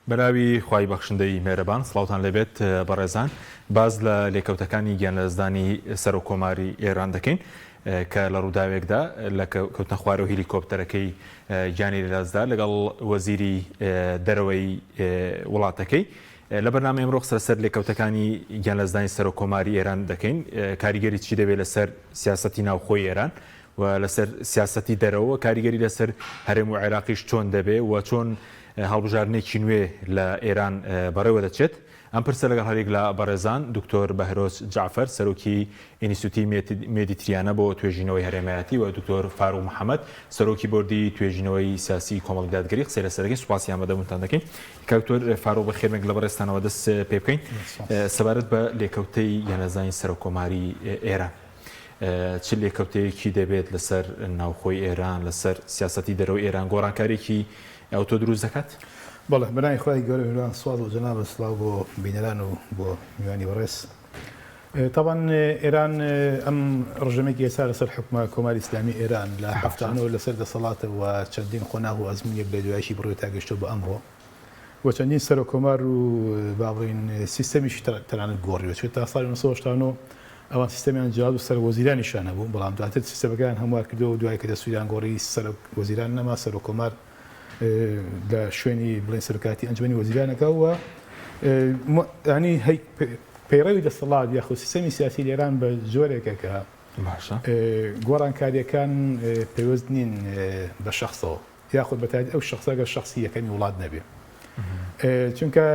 بەراوی خوای بەخشندەی مێرەبان سڵاوتان لەبێت بەڕێزان باز لە لێکەوتەکانی گیانلەزدانی سەر و کۆماری ئێران دەکەین کە لە ڕووداوێکدا لە کەوتنە خوارەوە هیلیکۆپتەرەکەی گیانی لەدەستدا لەگەڵ وەزیری دەرەوەی وڵاتەکەی لە بەرنامە ئەمڕۆ سەر لێکەوتەکانی گیانلەزدانی سەر و کۆماری ئێران دەکەین کاریگەری چی دەبێت لەسەر سیاسەتی ناوخۆی ئێران و لەسەر سیاسەتی دەرەوە کاریگەری لەسەر هەرێم و عێراقیش چۆن دەبێت و چۆن هەڵبژارنێکی نوێ لە ئێران بەڕێوە دەچێت ئەم پرسە لەگەڵ هەرێک لە بەڕێزان دکتۆر بەهرۆز جعفەر سەرۆکی ئینستیتوتی مێدیتریانە بۆ توێژینەوەی هەرێمایەتی و دکتۆر فاروق محەممەد سەرۆکی بۆردی توێژینەوەی سیاسی کۆمەڵی دادگەری قسەی لەسەرەکەی سوپاسی ئامادەبوونتان دەکەین کاکتۆر فاروق بەخێرمێک لە بەڕێستانەوە دەست پێ بکەین سەبارەت بە لێکەوتەی یانەزانی سەر و کۆماری ئێران چ لێکەوتەیەکی دەبێت لەسەر ناوخۆی ئێران لەسەر سیاسەتی دەرەوەی ئێران گۆڕانکارێکی ئەوتۆ دروست دەکات؟ بەڵێ بەناوی خوای گەورە هێران سوال و جەناب سڵاو بۆ بینەران و بۆ میوانی بەڕێز. طبعا ئێران ئەم ڕژەمێکی ئێستا لەسەر حکومە کۆماری ئیسلامی ئێران لە هەفتانەوە لەسەر دەسەڵاتەوە و چەندین خۆناغ و ئەزمونێک لە دوایشی بڕۆی تا گەشتە بە ئەمڕۆ و چەندین سەر و کۆمار و با بڵێن سیستەمیشی تەنانەت گۆڕیوە چێت تا ساڵی 1970 ئەوان سیستەمیان جیاد و سەر وەزیرانیشان هەبوو بەڵام دواتر سیستەمەکان هەموار کردەوە و دوای کە دەسووریان گۆڕی سەر وەزیران نەما سەر و کۆمار لە شوێنی بڵێن سەرکاتی ئەنجومی وەزیرانەکەەوە ینی پەیڕەوی دەسەڵات یاخود سیستەمی سیاسی لێران بە جۆرێکە کە گۆڕانکاریەکان پێوەست نین بە شخصەوە یاخود بەتایبەت ئەو شخصەکە شخصی یەکەمی وڵات نەبێ چونکە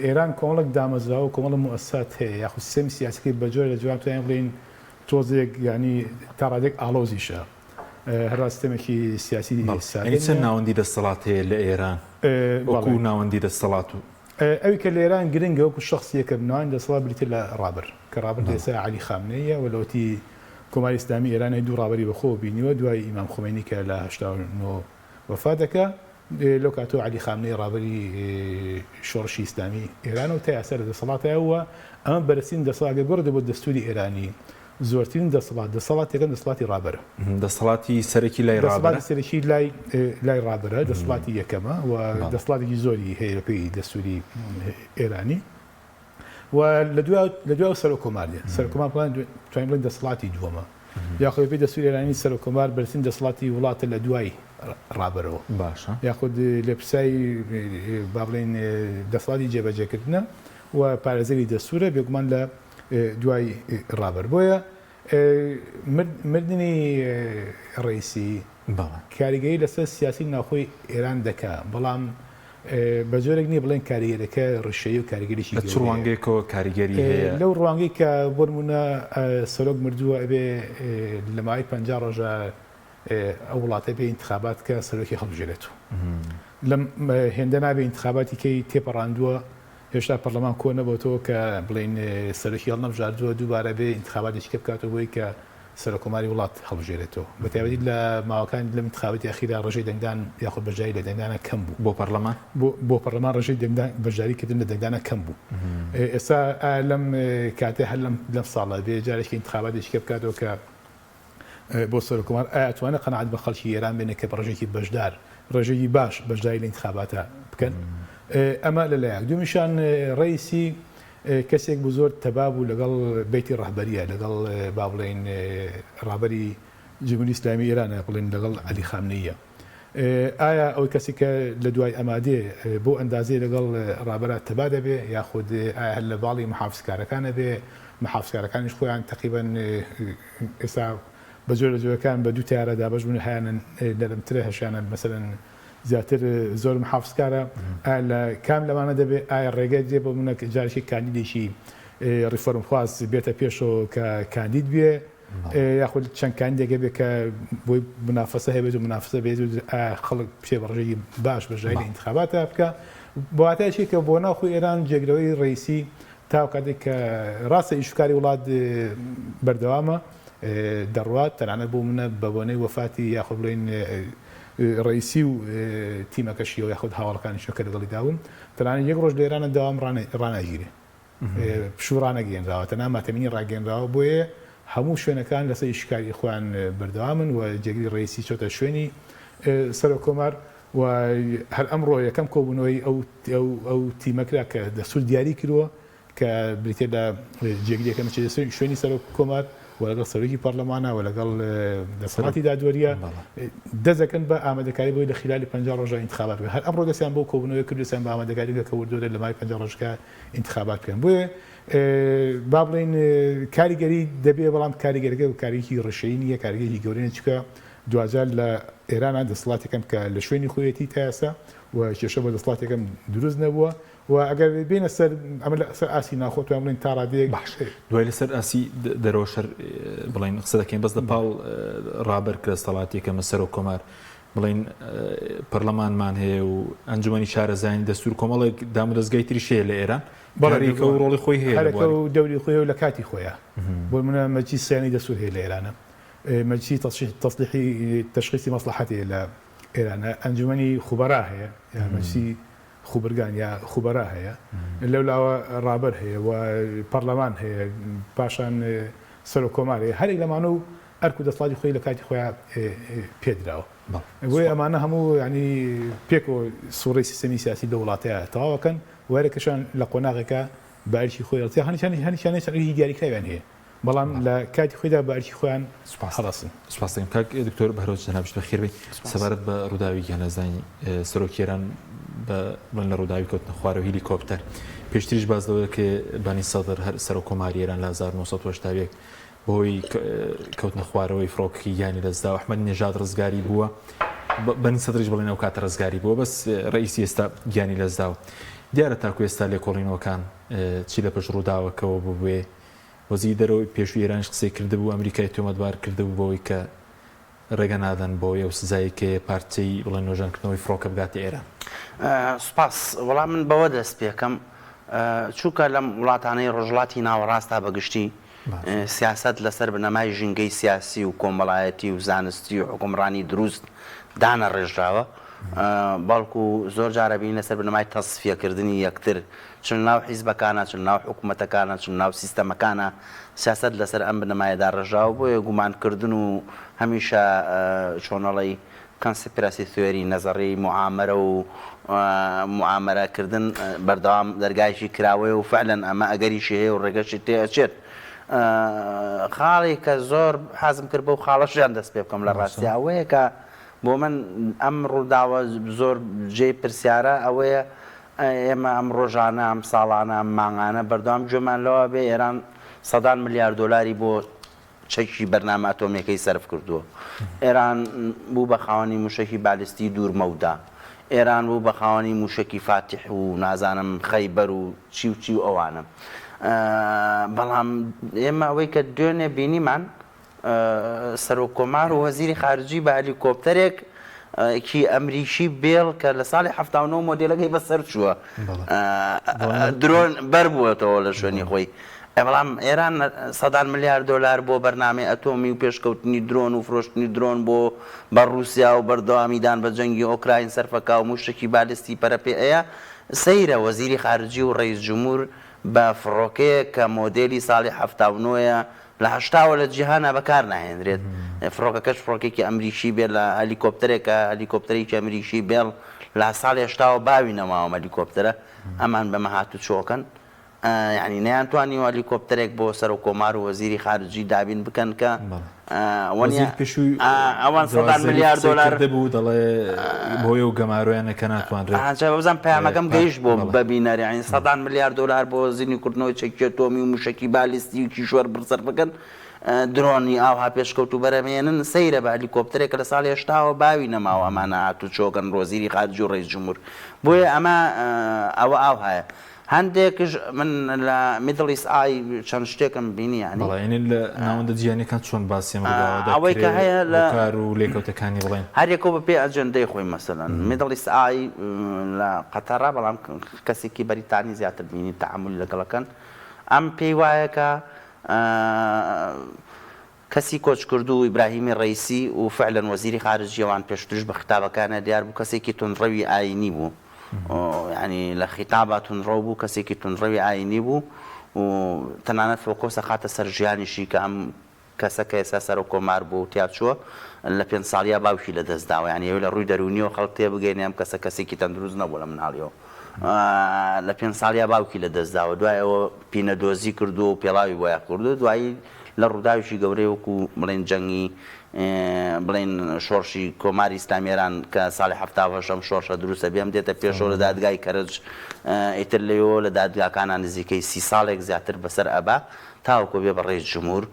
ئێران کۆمەڵک دامەزراوە و کۆمەڵ موسسات هەیە یاخود سیستەمی سیاسەکەی بە جۆرە لە جوان توانین بڵێن تۆزێک ینی تا ڕادێک ئاڵۆزیشە هەر سیستەمێکی سیاسی چەند ناوەندی دەسەڵات هەیە لە ئێران وەکو ناوەندی دەسەڵات و ئەوی کە لە ئێران گرنگە وەکو شخصیەکە بناوەندی دەسەڵات بریتە لە ڕابر کە ڕابر ئێستا عەلی خامنەیە و لەوتی کۆماری ئیسلامی ئێران دوو ڕابری بەخۆ بینیوە دوای ئیمام خۆمەینی کە لە 89 وەفات دەکا لەو کاتۆ عەلی خامنەی ڕابری شۆڕشی ئیسلامی ئێران و تا ئێستا لە دەسەڵاتەوە ئەمە بەرزترین دەسەڵاتێ گۆڕ بۆ دەستوری ئێرانی زۆرترین دەسەڵاتێکەکەن دەسەڵاتی ڕابرە دەسەڵاتی سەرەکی لای ڕابرە سەرەکی لای ڕابرە دەسەڵاتی یەکەمە و دەسەڵاتێکی زۆری هەیە پێی دەستوری ئێرانی و لە دوای سەر و کۆماریە سەر کۆمار توانین بڵێن دەسەڵاتی دووەمە یاخود پێی دەستوری ئێرانی سەر و کۆمار بەرزترین دەسەڵاتی وڵاتە لە دوای ڕابرەوە باشە یاخود لە پرسای با بڵێن دەسەڵاتی جێبەجێکردنە و پارێزەری دەستورە بێگومان لە دوای ڕابەر بۆیە مردنی ڕئیسی کاریگەری لەسەر سیاسی ناوخۆی ئێران دەکا بەڵام بە جۆرێک نیە بڵێن کاریگەرەکە ڕشەیە و کاریگەریشی ڕوانگەیەکەوە کاریگەری هەیە لەو ڕوانگەی کە بۆ نمونە سەرۆک مردووە ئەبێ لە ماوەی 50 ڕۆژە ئەو وڵاتە بێ ئینتخابات کە سەرۆکی هەڵبژێرێتەوە لەم هێندە نابێ ئینتخاباتی کەی تێپەڕاندووە هێشتا پەرلەمان کۆ نەبووەوە کە بڵێن سەرۆکی هەڵنەبژاردووە دووبارە بێ ئینتخاباتێکی بکاتەوە بۆی کە سەر کۆماری وڵات هەڵبژێرێتەوە بە تایبەتی لە ماوەکان لە انتخاباتی ئەخیرا ڕێژەی دەنگدان یاخود بەژاری لە دەنگدانە کەم بوو بۆ پەرلەمان بۆ پەرلەمان ڕێژەی بەژاریکردن لە دەنگدانە کەم بوو ئێستا لەم کاتێ هەر لەم ساڵە بێ جارێکی انتخاباتێکی بکاتەوە کە بۆ سەر کۆمار ئەتوانێت قەنەعەت بە خەڵکی ئێران بێنێ کە ڕێژێکی بەشدار ڕێژەیەکی باش بەشداری لە انتخاباتە بکەن ئەمە لەلایەک دومیشان ڕئیسی کەسێک بوو زۆر تەبا بوو لەگەڵ بەیتی ڕەهبەریە لەگەڵ با بڵێن ڕابەری جمهوری ئیسلامی ئێرانە بڵێن لەگەڵ عەلی خامنەییە ئایا ئەوەی کەسی کە لە دوای ئەمادێ بۆ ئەندازێ لەگەڵ ڕابەرە تەبا دەبێ یاخود ئایا هەر لە باڵی محافزکارەکانە بێ محافزکارەکانیش خۆیان تەقریبەن ئێستا بە جۆر لە جۆرەکان بە دوو تیارە دابەش بوون هیانن لەرمترە هەشیانە مەسەلەن زیاتر زۆر محافزکارە لە کام لەمانە دەبێت ئایا ڕێگای دێ بۆ منە جارێکی کاندیدێکی ریفۆرم خواست بێتە پێشەوە کە کاندید بێ یاخود چەند کاندیدێکە بێت کە بۆی منافەسە هەبێت و منافەسە بێت و خەڵک پێ بەڕێژەیەکی باش بەژای لە ئینتخاباتە بکە بۆ واتایشی کە بۆ ناوخۆی ئێران جێگرەوەی ڕئیسی تا کاتێک کە ڕاستە ئیشوکاری وڵات بەردەوامە دەڕوات تەنانەت بۆ منە بە بۆنەی وەفاتی یاخود بڵێن ڕئیسی و تیمەکەشیەوە یاخود هاوڵەکانیشە کە لەگەڵی داون تەنانەت یەک ڕۆژ لە ئێرانە داوام ڕانەگیرێ پشوو ڕانەگەێنراوە تەنها ماتەمینی ڕاگەێنراوە بۆیە هەموو شوێنەکان لەسەر ئیشکاری خۆیان بەردەوامن و جێگری ڕئیسی چۆتە شوێنی سەر و کۆمار وهل أمره يكم كوبنوي أو تيمكرا كدستور دياري كروه كبريتيدا جيجدي كم شيء شويني سلوك كومار ولا قال سلوكي برلمانا ولا قال دستوراتي دادوريا دزكن بقى آمد كاري بوي خلال 50 رجع انتخابات هل أمره دسان بو كوبنوي كل سنة آمد كاري كوردو لما 50 رجع انتخابات كان بوي بابلين كاريجري دبي بلام كاريجري كاريكي رشينية كاريكي جورين تشكا دوازال إيران عند صلاتي كم كالشويني خويتي تاسا وشباب صلاتي كم دروز نبوا وأجر بين السر عمل سر آسي ناخذ وعملين تارا ديك دوای لەسەر ئاسی دەرەوەشەر بڵین قسە دەکەین بەس لە پاڵ ڕابەر کرد سەڵاتی کە مەسەر و کۆمار بڵین پەرلەمانمان هەیە و ئەنجومەنی شارەزانی دەستور کۆمەڵێک دامودەستگای تریشەیە لە ئێران بەڵێکە و ڕۆڵی خۆی هەیە هەرەکە و دەوری خۆی و لە کاتی خۆیە بۆ منە مەجلیس سیانی دەستور هەیە لە ئێرانە مەجلیس تصليحي تشخيص مصلحتي إلى إيران أنجمني خبراء هي يعني مجلس خبرگان یا خبراء هەیە لەولا ڕابەر هەیە و پەرلەمان هەیە پاشان سەر و کۆمار هەیە هەرێک لەمانە و ئەرک و دەسەڵاتی خۆی لە کاتی خۆیان پێدراوە بۆیە ئەمانە هەموو ینی پێک و سوڕەی سیستەمی سیاسی لە وڵاتەیە تەواوەکەن وەرەکەشان لە قۆناغێکە بە ئەرکی خۆی هەنیشانەی سەرەکی دیاریکراویان هەیە بەڵام لە کاتی خۆیدا بە ئەرکی خۆیان هەڵەسن سوپاس دەکەم کاک دکتۆر بەهرۆز جەنابش بەخێر بێت سەبارەت بە ڕووداوی گیانەزانی سەرۆکی ئێران بڵێن لە ڕووداوی کەوتنە خوارەوە هیلیکۆپتەر پێشتریش باز لەوەیە کە بانی سەدر هەر سەر و کۆماری ئێران لە 1970 بۆی کەوتنە خوارەوەی فڕۆکەکەی گیانی لەدەستدا و ئەحمەد نێژاد ڕزگاری بووە بەنی سەدریش بڵێن ئەو کاتە ڕزگاری بووە بەس ڕئیسی ئێستا گیانی لەدەستداوە دیارە تاکو ئێستا لێکۆڵینەوەکان چی لە پێش ڕووداوەکەوە ببوێ وەزیری دەرەوەی پێشووی ئێرانش قسەی کردبوو ئەمریکای تۆمەتبار کردبوو بۆەوەی کە ڕێگە نادەن بۆ ئەو سزایی کە پارچەی بڵێن نۆژانکردنەوەی فڕۆکە بگاتە ئێران سوپاس وەڵام من بەوە دەست پێکەم چووکە لەم وڵاتانەی ڕۆژهەڵاتی ناوەڕاستە بەگشتی سیاست لەسەر بنەمای ژینگەی سیاسی و کۆمەڵایەتی و زانستی و حکومڕانی دروست دانە ڕێژراوە بەڵکو زۆر جارە بین لەسەر بنەمای تەصفیەکردنی یەکتر چون ناو حیزبەکانە چون ناو حکوومەتەکانە چون ناو سیستەمەکانە سیاست لەسەر ئەم بنەمایەدا ڕێژراوە بۆیە گومانکردن و هەمیشە چۆنەڵی کانسپیراسی ثیۆری نەزەڕی معامەرە و معامەرەکردن بەردەوام دەرگایشی کراوەیە و فعلەن ئەمە ئەگەریشی هەیە و ڕێگەشی تێئەچێت خاڵی کە زۆر حەزم کرد بەو خاڵەشیان دەست پێ بکەم لە ڕاستی ئەوەیە کە بۆ من ئەم ڕووداوە زۆر جێی پرسیارە ئەوەیە ئێمە ئەم ڕۆژانە ئەم ساڵانە ئەم مانگانە بەردەوام گوێمان لەوە بێ ئێران سەدان ملیارد دۆلاری بۆ چەکی بەرنامە ئەتۆمیەکەی سەرف کردووە ئێران بوو بە خاوەنی موشکی بالیستی دوورمەودا ئێران بوو بە خاوەنی موشکی فاتح و نازانم خەیبەر و چی و ئەوانە بەڵام ئێمە ئەوەی کە دوێنێ بینیمان سەرۆکۆمار و وەزیری خارجی بە هەلیکۆپتەرێک کی ئەمریکی بێڵ کە لە ساڵی 79 مۆدێلەکەی بەسەر چووە درۆن بەر بووەتەوە لە شوێنی خۆی بەڵام ئێران سەدان ملیارد دۆلار بۆ بەرنامەی ئەتۆمی و پێشکەوتنی درۆن و فرۆشتنی درۆن بۆ بە رووسیا و بەردەوامیدان بە جەنگی ئۆکراین سەرفەکە و موشکی بالیستی پەرەپێەیە سەیرە وەزیری خارجی و ڕئیس جمهور بە فڕۆکەیە کە مۆدێلی ساڵی 79 لە هەشتاوە لە جیهانە بەکار ناهێنرێت فڕۆکەکەش فڕۆکێکی ئەمریکی بێ لە هەلیکۆپتەرێکە هەلیکۆپتەرێکی ئەمریکی بێڵ لە ساڵی هەشتاوە باوی نەماوە هەلیکۆپتەرە ئەمان بەمە هاتوو چۆکەن یعنی نەیانتوانی هەلیکۆپتەرێک بۆ سەر و کۆمار و وەزیری خارجی دابین بکەن کە ئەوان 100 ملیارد دۆلار دەبوو دەڵێ بۆیە و گەمارویانە کە ناتوانرێت بزان پەیامەکەم گەیشت بۆ ببینەر یعنی 100 ملیارد دۆلار بۆ زیینی کردنەوەی چەکی ئەتۆمی و موشکی بالیستی و کیشوەر بڕسەر بکەن درۆنی ئاوها پێشکەوت و بەرەمێنن سەیرە بە هەلیکۆپتەرێکە لە ساڵی هێشتاوە باوی نەماوە ئەمانە هاتوو چۆکەن ڕۆزیری خارجی و ڕئیس جمهور بۆیە ئەمە ئەوە ئاو هەیە هەندێکش من لە میدڵ ئیست ئای چەند شتێکم بینی ینی لە ناوەندە جیهانیەکان چۆن باسیێمە ئەوەی کە هەیە لە کار و لێکەوتەکانی بڵێن هەرێکەوە بە پێ ئەجەندەی خۆی مەسەلەن میدڵ ئیست ئای لە قەتەرا بەڵام کەسێکی بەریتانی زیاتر بینی تەعاملی لەگەڵەکەن ئەم پێی وایە کە کەسی کۆچ کردو ئیبراهیمی ڕەیسی و فعلەن وەزیری خارجیەوان پێشترش بە خیتابەکانە دیار بوو کەسێکی تونڕەوی ئاینی بوو ینی لە خیتابە تونڕەو بوو کەسێکی تونڕەوی ئاینی بوو و تەنانەت فۆکۆسە خاتە سەر ژیانیشی کە ئەم کەسە کە ئێستا سەر و کۆمار بوو تیا چووە لە 5 ساڵیا باوکی لە دەستداوە ینی لە ڕووی دەرونیەوە خەڵک تێ بگەین ئەم کەسە کەسێکی تەندروست نەبوو لە مناڵیەوە لە 5 ساڵیا باوکی لە دەستداوە دوایەوە پینەدۆزی کردو و پێڵاوی وایە کردو دوایی لە ڕووداویشی گەورەی وەکو بڵێن جەنگی بڵێن شۆڕشی کۆماری ئیسلامیێران کە ساڵی 1970 شۆڕشە دروستە بێم دێتە پێشەوە لە دادگای کەرج ئیتر لەوە لە دادگاکانان نزیکەی 30 ساڵێک زیاتر بەسەر ئەبا تاوەکو بێ بە ڕێز جمهور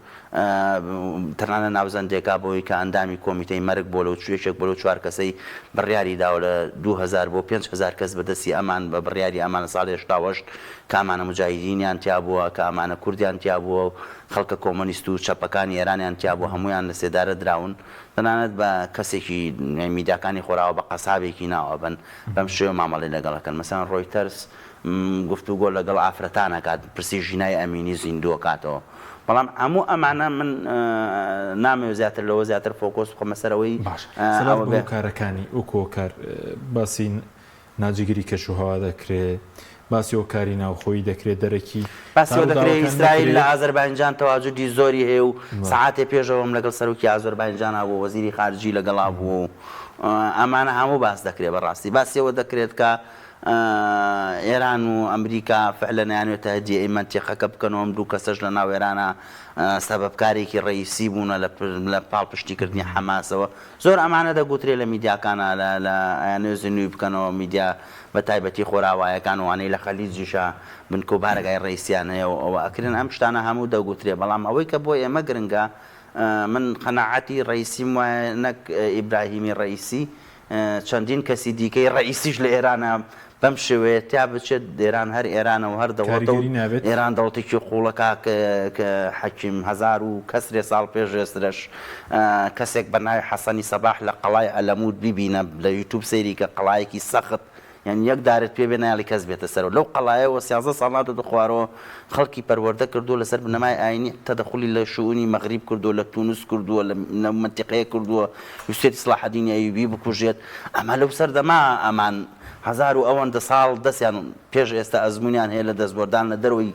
تەنانە ناوزەندێکا بۆی کە ئەندامی کۆمیتەی مەرگ بۆ لەو چێشێک بۆ لەو 4 کەسەی بڕیاری داوە لە 2000 بۆ 5000 کەس بەدەستی ئەمان بە بڕیاری ئەمانە ساڵی 1970 کە ئەمانە مجاهیدینیان تیا بووە کە ئەمانە کوردیان تیا بووە خەڵکە کۆمۆنیست و چەپەکانی ئێرانیان تیا بوو هەمویان لە سێدارە دراون تەنانەت بە کەسێکی میدیاکانی خۆراوە بە قەسابێکی ناوەبن بەم شێوە مامەڵی لەگەڵەکەن مەسەڵەن ڕۆیتەرس گفتوگۆ لەگەڵ ئافرەتانەکات پرسی ژینای ئەمینی زیندووە کاتەوە بەڵام هەموو ئەمانە من نامەوێت زیاتر لەوە زیاتر فۆکۆس بخۆمە سەرەوەی کارەکانی ئۆکۆکار باسی ناجگیری کەشوهەوا دەکرێت باسی ئۆکاری ناوخۆی دەکرێت دەرەکی باسیەوە دەکرێت ئیسرائیل لە ئازەربایجان تەواجودی زۆری هەیە و سەعاتێ پێشەوەم لەگەڵ سەرۆکی ئازەربایجان بوو وەزیری خارجی لەگەڵا بوو ئەمانە هەموو باس دەکرێت بەڕاستی باسیەوە دەکرێت کە ئێران و ئەمریکا فعلا نەیانوێتە هەدیە منتیقەکە بکەنەوە دوو کەسەش لە ناو ئێرانە سەبەبکارێکی ڕئیسی بوونە لە پاڵپشتیکردنی حەماسەوە زۆر ئەمانە دەگوترێت لە میدیاکانە لە ئەنێزی نوێی بکەنەوە میدیا بە تایبەتی خۆراوایەکان وانەی لە خەلیجیشە بنکە و بارگای ڕئیسیان هەیە و ئەوە ئەکرێن ئەم شتانە هەموو دەگوترێت بەڵام ئەوەی کە بۆ ئێمە گرنگە من قەناعەتی ڕئیسیم وایە نەک ئیبراهیمی ڕئیسی چەندین کەسی دیکەی ڕئیسیش لە ئێرانە بەم شێوەیە تا بچێت ئێران هەر ئێرانە و هەر دەوڵەتە ئێران دەوڵەتێکی قوڵەکە کە حەکیم 1000 و کەسرێ ساڵ پێش ێسترەش کەسێک بە ناوی حەسەنی سەباح لە قەڵای ئەلەموود بیبینە لە یوتیوب سەیری کە قەڵایەکی سەخت یعنی یەک دارت پێ بێ نایڵی کەس بێتە سەرەوە لەو قەڵایەوە 13 ساڵ ناتە دەخوارەوە خەڵکی پەروەردە کردووە لەسەر بنەمای ئاینی تەدەخولی لە شؤونی مەغریب کردووە لە تونس کردووە لە منتیقەیە کردووە ویستێتی سڵاح الدین ئەیوبی بکوژێت ئەمە لەو سەردەما ئەمان 1000 و ئەوەندە ساڵ دەستیان پێش ئێستا ئەزمونیان هەیە لە دەستبەردان لە دەروی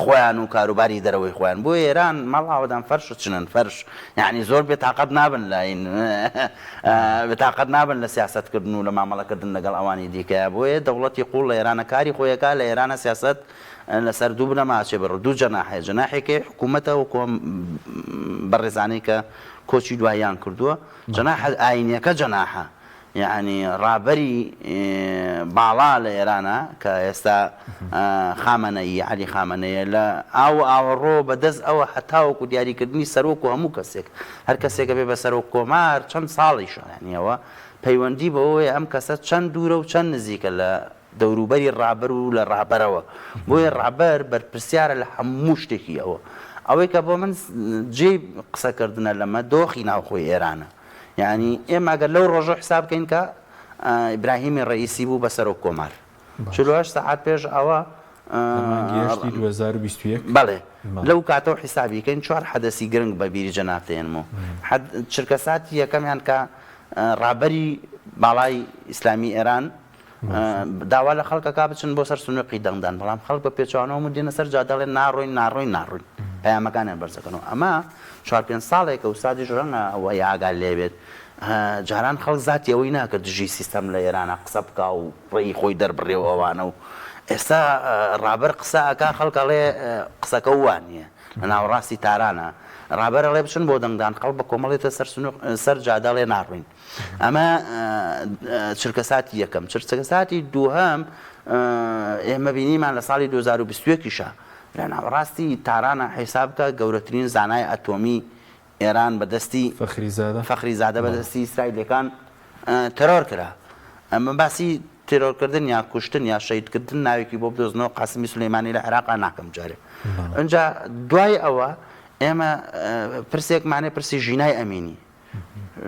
خۆیان و کاروباری دەرەوەی خۆیان بۆ ئێران مەڵاوەدان فەرش چنن فەرش یعنی زۆر بێتاقەت نابن لاین بێتاقەت نابن لە سیاستکردن و لە مامەڵەکردن لەگەڵ ئەوانی دیکەیە بۆیە دەوڵەتی قوڵ لە ئێرانە کاری خۆیەکە لە ئێرانە سیاست لەسەر دوو بنەماچێ بڕ دوو جەناحەیە جەناحێکی حکوومەتە و کۆم بەڕێزانەی کە کۆچی دواییان کردووە جەناح ئاینیەکە جەناحە یعنی ڕابەری باڵا لە ئێرانە کە ئێستا خامنەیی عەلی خامنەیە لە ئاوەڕۆ بەدەست ئەوە هەتاوەکو دیاریکردنی سەرۆک و هەموو کەسێک هەر کەسێکە بێ بە سەرۆک کۆمار چەند ساڵیشە یعنیەوە پەیوەندی بەوەیە ئەم کەسە چەند دوورە و چەند نزیکە لە دەوروبەری ڕابەر و لە ڕابەرەوە بۆیە ڕابەر بەرپرسیارە لە هەموو شتێکی ئەوەی کە بۆ من جێ قسەکردنە لەمە دۆخی ناوخۆی ئێرانە یعنی ئێمە ئەگەر لەو ڕۆژە حساب بکەین کە ئیبراهیمی ڕئیسی بوو بە سەرۆک کۆمار 48 ساعات پێش ئەوە گەیشتی 2021 بەڵێ لەو کاتەوە حیسابی کەین 4 حەدەسی گرنگ بە بیری جەنابتێنمەوە چرکەساتی یەکەمیان کە ڕابەری باڵای ئیسلامی ئێران داوا لە خەڵکەکە بچن بۆ سەر سنووقی دەنگدان بەڵام خەڵک بە پێچوانەوە دێنە سەر جا دەڵێن ناڕۆین پەیامەکانیان بەرزەکەنەوە ئەمە 4-5 ساڵێکە و سادیش ڕەنگە ئەوە یاگال لێبێت جاران خەڵک زاتی ئەوەی ناکرد دژی سیستەم لە ئێرانە قسە بکا و ڕێی خۆی دەربڕێەوە ئەوانە و ئێستا ڕابەر قسە ئەکا خەڵکەڵێ قسەکە وانە لە ناوەڕاستی تارانە ڕابەر ئەڵێ بچن بۆ دەنگدان خەڵک بە کۆمەڵێتە سەر جادەڵێ ناڕوین ئەمە چرکەساتی یەکەم چرکەساتی دووهەم ئێمە بینیمان لە ساڵی 2021 لە ناوەڕاستی تارانە حیسابکە گەورەترین زانای ئەتۆمی ئێران بەدەستی فەخریزادە بەدەستی ئیسرائیلەکان تەرۆر کرا ئەمە باسی تێرۆرکردن یا کوشتن یا شەیدکردن ناوێکی بۆ بدۆزنەوە قاسمی سولەیمانی لە عێراقا ناکەم جارێ ئەنجا دوای ئەوە ئێمە پرسێکمانێ پرسی ژینای ئەمینی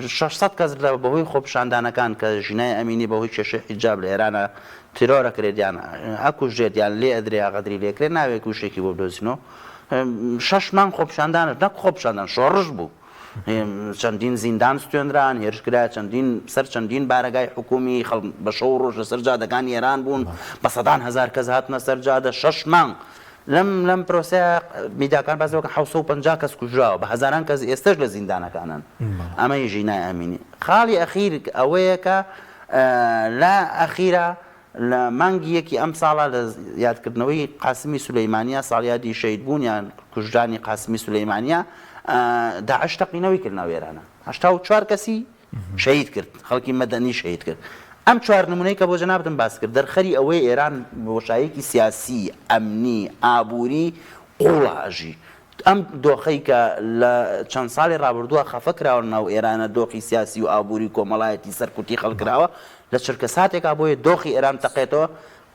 600 کەس لە بەهۆی خۆپشاندانەکان کە ژینای ئەمینی بەهۆی کێشەی حیجاب لە ئێرانە تیرۆرەکرێت یان ئەکوژێت یان لێ ئەدرێ غەدری لێکرێت ناوێت وشێکی بۆ بدۆزینەوە 6 مانگ خۆپشاندانت نەک خۆپشاندان شۆڕش بوو چەندین زیندان ستوێنران هێرشکرا چەندین بارگای حکومی بە شەو ڕۆژ لە سەر جادەکانی ئێران بوون بە سەدان هەزار کەس هاتنە سەر جادە 6 مانگ لەم پرۆسەیە میدیاکان بازەوە کە 750 کەس کوژراوە بە هەزاران کەس ئێستش لە زیندانەکانن ئەمە ژینای ئەمینی خاڵی ئەخیر ئەوەیە کە لا ئەخیرە لە مانگی یەکی ئەم ساڵە لە یادکردنەوەی قاسمی سولەیمانیە ساڵیادی شەید بوونیان کوژرانی قاسمی سولەیمانیە داعش تەقینەوەی کردنەوە ئێرانە 84 کەسی شەهید کرد خەڵکی مەدەنی شەهید کرد ئەم چوار نمونەی کە بۆ جەنابتم باس کرد دەرخەری ئەوەی ئێران بۆشایەکی سیاسی ئەمنی ئابووری قوڵاژی ئەم دۆخەی کە لە چەند ساڵی ڕابردووە خەفە کراوە ناو ئێرانە دۆخی سیاسی و ئابووری کۆمەڵایەتی سەرکوتی خەڵکراوە لە چرکە ساتێکا بۆیە دۆخی ئێران تەقێتەوە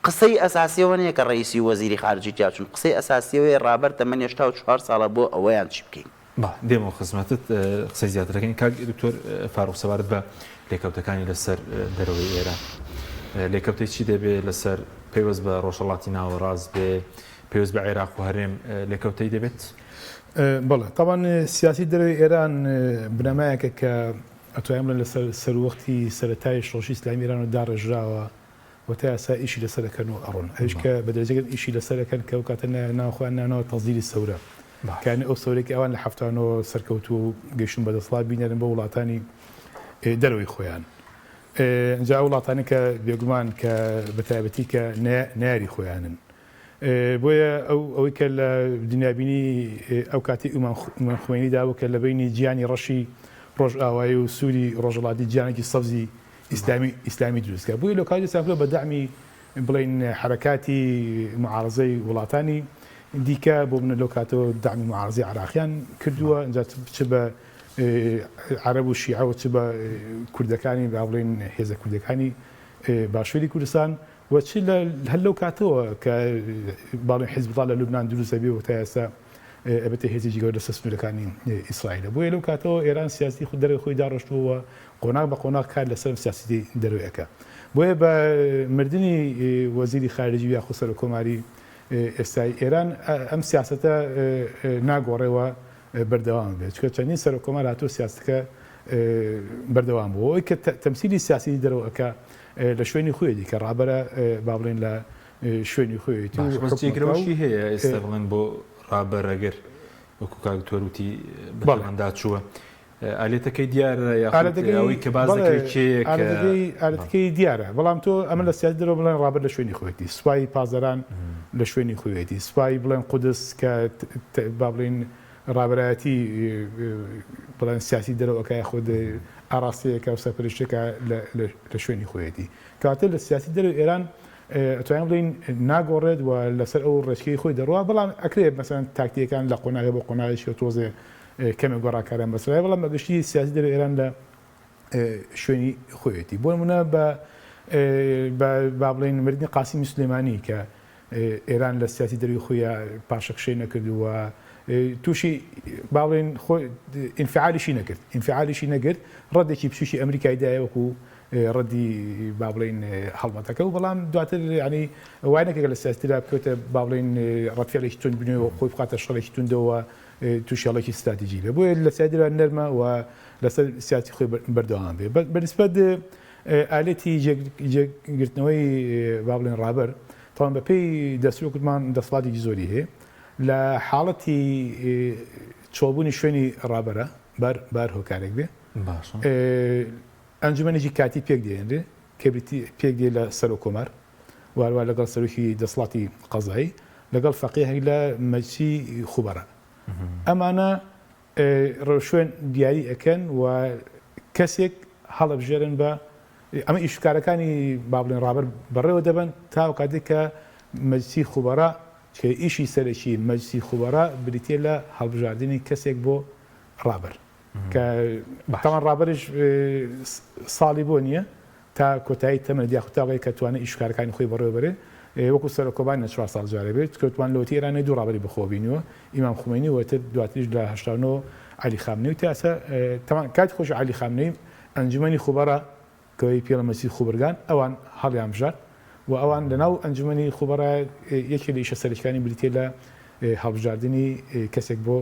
قسەی ئەساسیەوە نییە کە ڕئیسی وەزیری خارجی تیاچون قسەی ئەساسیەوەی ڕابەر تەمەن 84 ساڵە بۆ ئەوەیان چی بکەین دێمەوە خزمەتت قسەی زیاترەکەین کاک دکتۆر فاروق سەبارەت بە لێکەوتەکانی لەسەر دەرەوەی ئێران لێکەوتەی چی دەبێت لەسەر پێوەست بە ڕۆژهەڵاتی ناوەڕاست بێ پێوەست بە عێراق و هەرێم لێکەوتەی دەبێت بەڵێ طبعاً سیاسی دەرەوەی ئێران بنەمایەکە کە ئەتوانم لەسەر سەروەختی سەرەتای شۆڕشی ئیسلامی ئێران و داڕێژراوە و تا ئێستا ئیشی لەسەرەکەن و ئەڕۆن هەیش کە بە دەرەجەگەن ئیشی لەسەرەکەن کە ئەو کاتە ناوخۆیان نانەوە تەزیری سەورە کانی ئەو سەورێکی ئەوان لە هەفتانەوە سەرکەوت و گەیشتن بەدەسڵات بینێرن بە وڵاتانی دەرەوەی خۆیان جا وڵاتانی کە بێگومان کە بەتایبەتی کە ناری خۆیانن بۆیە ئەوەی کە لە دنیابینی ئەو کاتی ئومان خوێنی داوە کە لە بینی گیانی ڕەشی ڕۆژئاوایی و سووری ڕۆژهڵاتی گیانێکی سەبزی ئیسلامی دروستکە بۆیە لە کاتی سافرە بە داعمی بڵین حرەکاتی معارزەی وڵاتانی دیکە بۆ منە لەو کاتەوە داعمی معارزەی عراقیان کردووە اینجا چ بە عەرەب و شیعە و چ بە کوردەکانی با بڵین هێزە کوردەکانی باشووری کوردستان و چی هەر لەو کاتەوە کە باڵێن حیزبڵا لە لوبنان دروستە بێ و تا ئێستا ئەبێتە هێزێکی گەورە لەسەر سنوورەکانی ئیسرائیلە بۆیە لەو کاتەوە ئێران سیاسی خود دەرەوەی خۆی داڕۆشتووە قۆناغ بە قۆناغ کار لەسەر سیاسی دەرەوەیەکە بۆیە بە مردنی وەزیری خارجی یاخود سەرۆکۆماری ئێستای ئێران ئەم سیاسەتە ناگۆڕێەوە بەردەوام بێت چکە چەندین سەرۆکۆمار هاتووە سیاستەکە بەردەوام بووە ئەوەی کە تەمسیلی سیاسی دەرەوەکە لە شوێنی خۆیەتی کە ڕابەرە با بڵێن لە شوێنی خۆیەتی جێگرەوەشی هەیە ئێستا بڵێن بۆ ڕابەرەگەر وەکو کاکتۆروتی بەڵاندا چووە ئالێتەکەی دیارە یاخۆی کە باز ئالەتەکەی دیارە بەڵام تۆ ئەمە لە سیاست دەرەوە بڵێن ڕابەر لە شوێنی خۆیەتی سوپای پازەران لە شوێنی خۆیەتی سوپای بڵێن قودس کە با بڵێن ڕابەرایەتی بڵێن سیاسی دەرەوەکە خۆ ئاراستەیەکە و سەرپەرشتێکە لە شوێنی خۆیەتی کاتە لە سیاسی دەرەوەی ئێران ئەتوانین بڵین ناگۆڕێت و لەسەر ئەو ڕێچکەی خۆی دەڕوا بەڵام ئەکرێت مەسەن تاکتیەکان لە قۆناغی بۆ قۆناغیشی تۆزێ کەمێک گۆڕاکاران بەسرای بەڵام بەگشتی سیاسی دەرەوەی ئێران لە شوێنی خۆیەتی بۆ نمونە با بڵین مردنی قاسمی سولەیمانی کە ئێران لە سیاسی دەرەوەی خۆی پاشەکشەی نەکردووە تووشی باڵێن ئینفعالیشی نەکرد ڕەدێکی پشوشی ئەمریکای دایە وەکو ڕەدی با بڵین هەڵمەتەکە و بەڵام دواتر ینی وای نەکە لە سیاستیدا بکەوتە با بڵین ڕەتفێڵێکی تون بنێەوە خۆی بخاتە شەڕێکی توندەوە تووشێڵێکی استراتیژی لە بۆیە لە سیادیدا نەرمە و لەسەر سیاسی خۆی بەردەوام بێ بەنسبەت ئالێتی جێگرتنەوەی با بڵین ڕابەر تاوان بەپێی دەسوکتمان دەسڵاتێکی زۆری هەیە لە حاڵەتی چۆبوونی شوێنی ڕابەرە بار هۆکارێک بێ ئەنجومەنێکی کاتی پێک دێنرێ کەبریتی پێک دێ لە سەر و کۆمار وارووا لەگەڵ سەرۆکی دەسڵاتی قەزایی لەگەڵ فەقیه لە مەجلیسی خوبەرە ئەمانە ڕۆشوێن دیاری ئەکەن و کەسێک هەڵەبژێرن بە ئەمە ئیشکارەکانی با بڵێن ڕابەر بەڕێوە دەبن تا کاتێک کە مەجلیسی خوبەرە کە ئیشی سەرەکی مەجلیسی خوبەرە بریتێ لە هەڵبژاردننی کەسێک بۆ ڕابەر کە تاوان ڕابەرش ساڵی بۆ نییە تا کۆتایی تەمە دیاخوتاڵی کە توانێت ئیشکارەکانی خۆی بەڕێوەبەرێ وەکو سەرۆکۆبان 4 ساڵ جارە بێت کەوتوان لەوتی ئێرانی دوو ڕابەری بخۆبینەوە ئیمام خومینی وەتر دواتریش لە 89 علی خامنەی و تاسە تەمان کاتی خۆش علی خامنەی ئەنجومەنی خوبەرە کەوەی پێڵە مەجلیسی خوبرگان ئەوان هەڵیان بژات و ئەوان لەناو ئەنجومەنی خوبەرە یەکێک لە ئیشە سەرەکیەکانی بریتێ لە هەڵبژاردننی کەسێک بۆ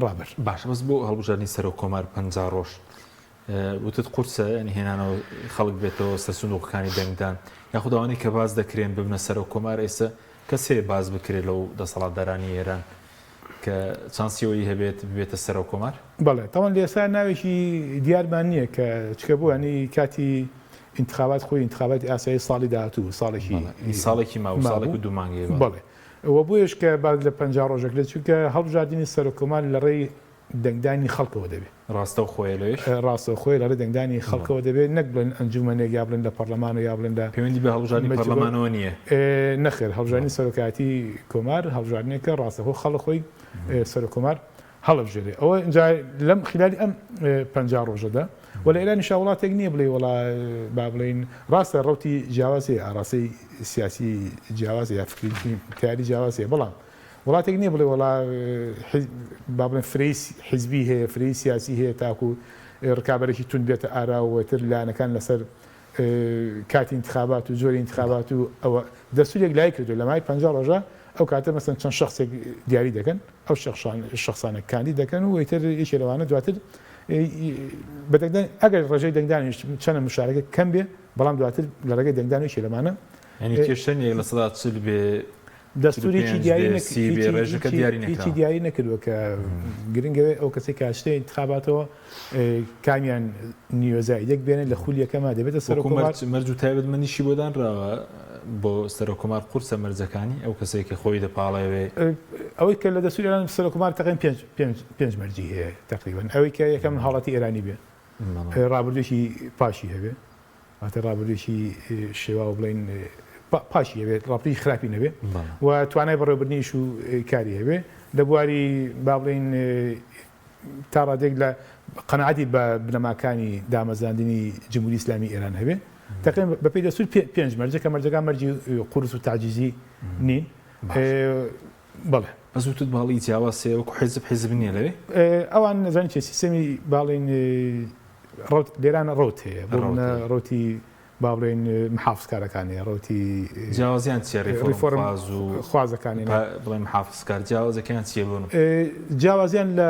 ڕابەر باش بەس بۆ هەڵبژاردننی سەر و کۆمار 50 ڕۆژ وتت قورسە ینی هێنانەوە خەڵک بێتەوە سە سندوقەکانی دەنگدان یاخود ئەوانەی کە باز دەکرێن ببنە سەر و کۆمار ئێستا کەسێ باز بکرێت لەو دەسەڵاتدارانی ئێران کە چانسیەوەی هەبێت بێتە سەر و کۆمار؟ بەڵێ تاوان لە ئێستا ناوێکی دیارمان نییە کە چکە بوو ئەنی کاتی انتخابات خۆی انتخاباتی ئاسایی ساڵی داهاتوو ساڵێکی ماوە ساڵێک و دوو مانگێ بڵێ ئەوە بۆیش کە بعد لە 50 ڕۆژێک لێت چونکە هەڵبژاردننی سەر و کۆمار لە ڕێی دەنگدانی خەڵکەوە دەبێت ڕاستە و خۆی لەوێش ڕاستە خۆی لە ڕێ دەنگدانی خەڵکەوە دەبێت نەک بڵێن ئەنجومەنێک یا بڵێن لە پەرلەمان و یا بڵێن لە پەیوەندی بە هەڵبژاردننی پەرلەمانەوە نییە نەخێر هەڵبژاردننی سەرۆکایەتی کۆمار هەڵبژاردنێکە ڕاستەخۆ خەڵک خۆی سەر و کۆمار هەڵبژێرێ ئەوە اینجا لەم خلالی ئەم 50 ڕۆژەدا وە لە ئێرانی وڵاتێک نییە بڵێ وڵا با بڵێن ڕاستە ڕوتی جیاوازێ ئاڕاستەی سیاسی جیاوازە یا فکری تیاری جیاوازێ بەڵام وڵاتێک نییە بڵێ وڵا با بڵێن فری حیزبی هەیە فری سیاسی هەیە تاکو ڕکابەرێکی تون بێتە ئاراوەتر لایەنەکان لەسەر کاتی انتخابات و زۆری انتخابات و ئەوە دەستوورێک لای کردو لە مای 50 ڕۆژە ئەو کاتە مەسەن چەند شخصێک دیاری دەکەن ئەو شخصانە کاندی دەکەن و ئیتر یەکێ لەوانە دواتر بەدەنگدان ئەگەر ڕێژەی دەنگدانیش چەند مشارەکە کەم بێ بەڵام دواتر لە ڕێگەی دەنگدانیشی لەمانە ینی کێشەنێک لە سەدا چل بێ دەستوریی ڕێژەکە هیچی دیاری نەکردووە کە گرنگەوێ ئەو کەسی کاشتەی انتخاباتەوە کامیان نیوەزایدێک بێنێت لە خولیەکەما دەبێتە سەر مەرج و تایبەتمەندیشی بۆ دانراوە بۆ سەر و کۆمار قورسە مەرجەکانی ئەو کەسێکی خۆی دەپاڵێوێ ئەوەی کە لە دەسووریان سەر و کۆمار تقریبا 5 مەرجی هەیە تقریبا ئەوەی کە یەکەم حاڵەتی ئێرانی بێ ڕابردوێکی پاشی هەبێ واتە ڕابردوێکی شێوا و بڵین پاشی هەبێت ڕابردوی خراپی نەبێ و توانای بەڕێوەبردنیش و کاری هەبێ لە بواری با بڵین تا ڕادێک لە قەنەعەتی بە بنەماکانی دامەزاندنی جمهوری ئیسلامی ئێران هەبێ تقریبا بەپێی دەسوور 5 مەرجە کە مەرجەکان مەرجی قورس و تعجیزی نین بەڵێ ئەزووتت باڵی جیاوازێ وەکو حیزب نییە لەوێ ئەوان نەزانین چێ سیستەمی باڵین لێرانە ڕۆت هەیە ڕۆتی با بڵێن محافزکارەکانی ڕۆتی جیاوازیان چیە ڕیفۆرم و خوازەکانی بڵێن محافزکار جیاوازەکەیان چیە بوون جیاوازیان لە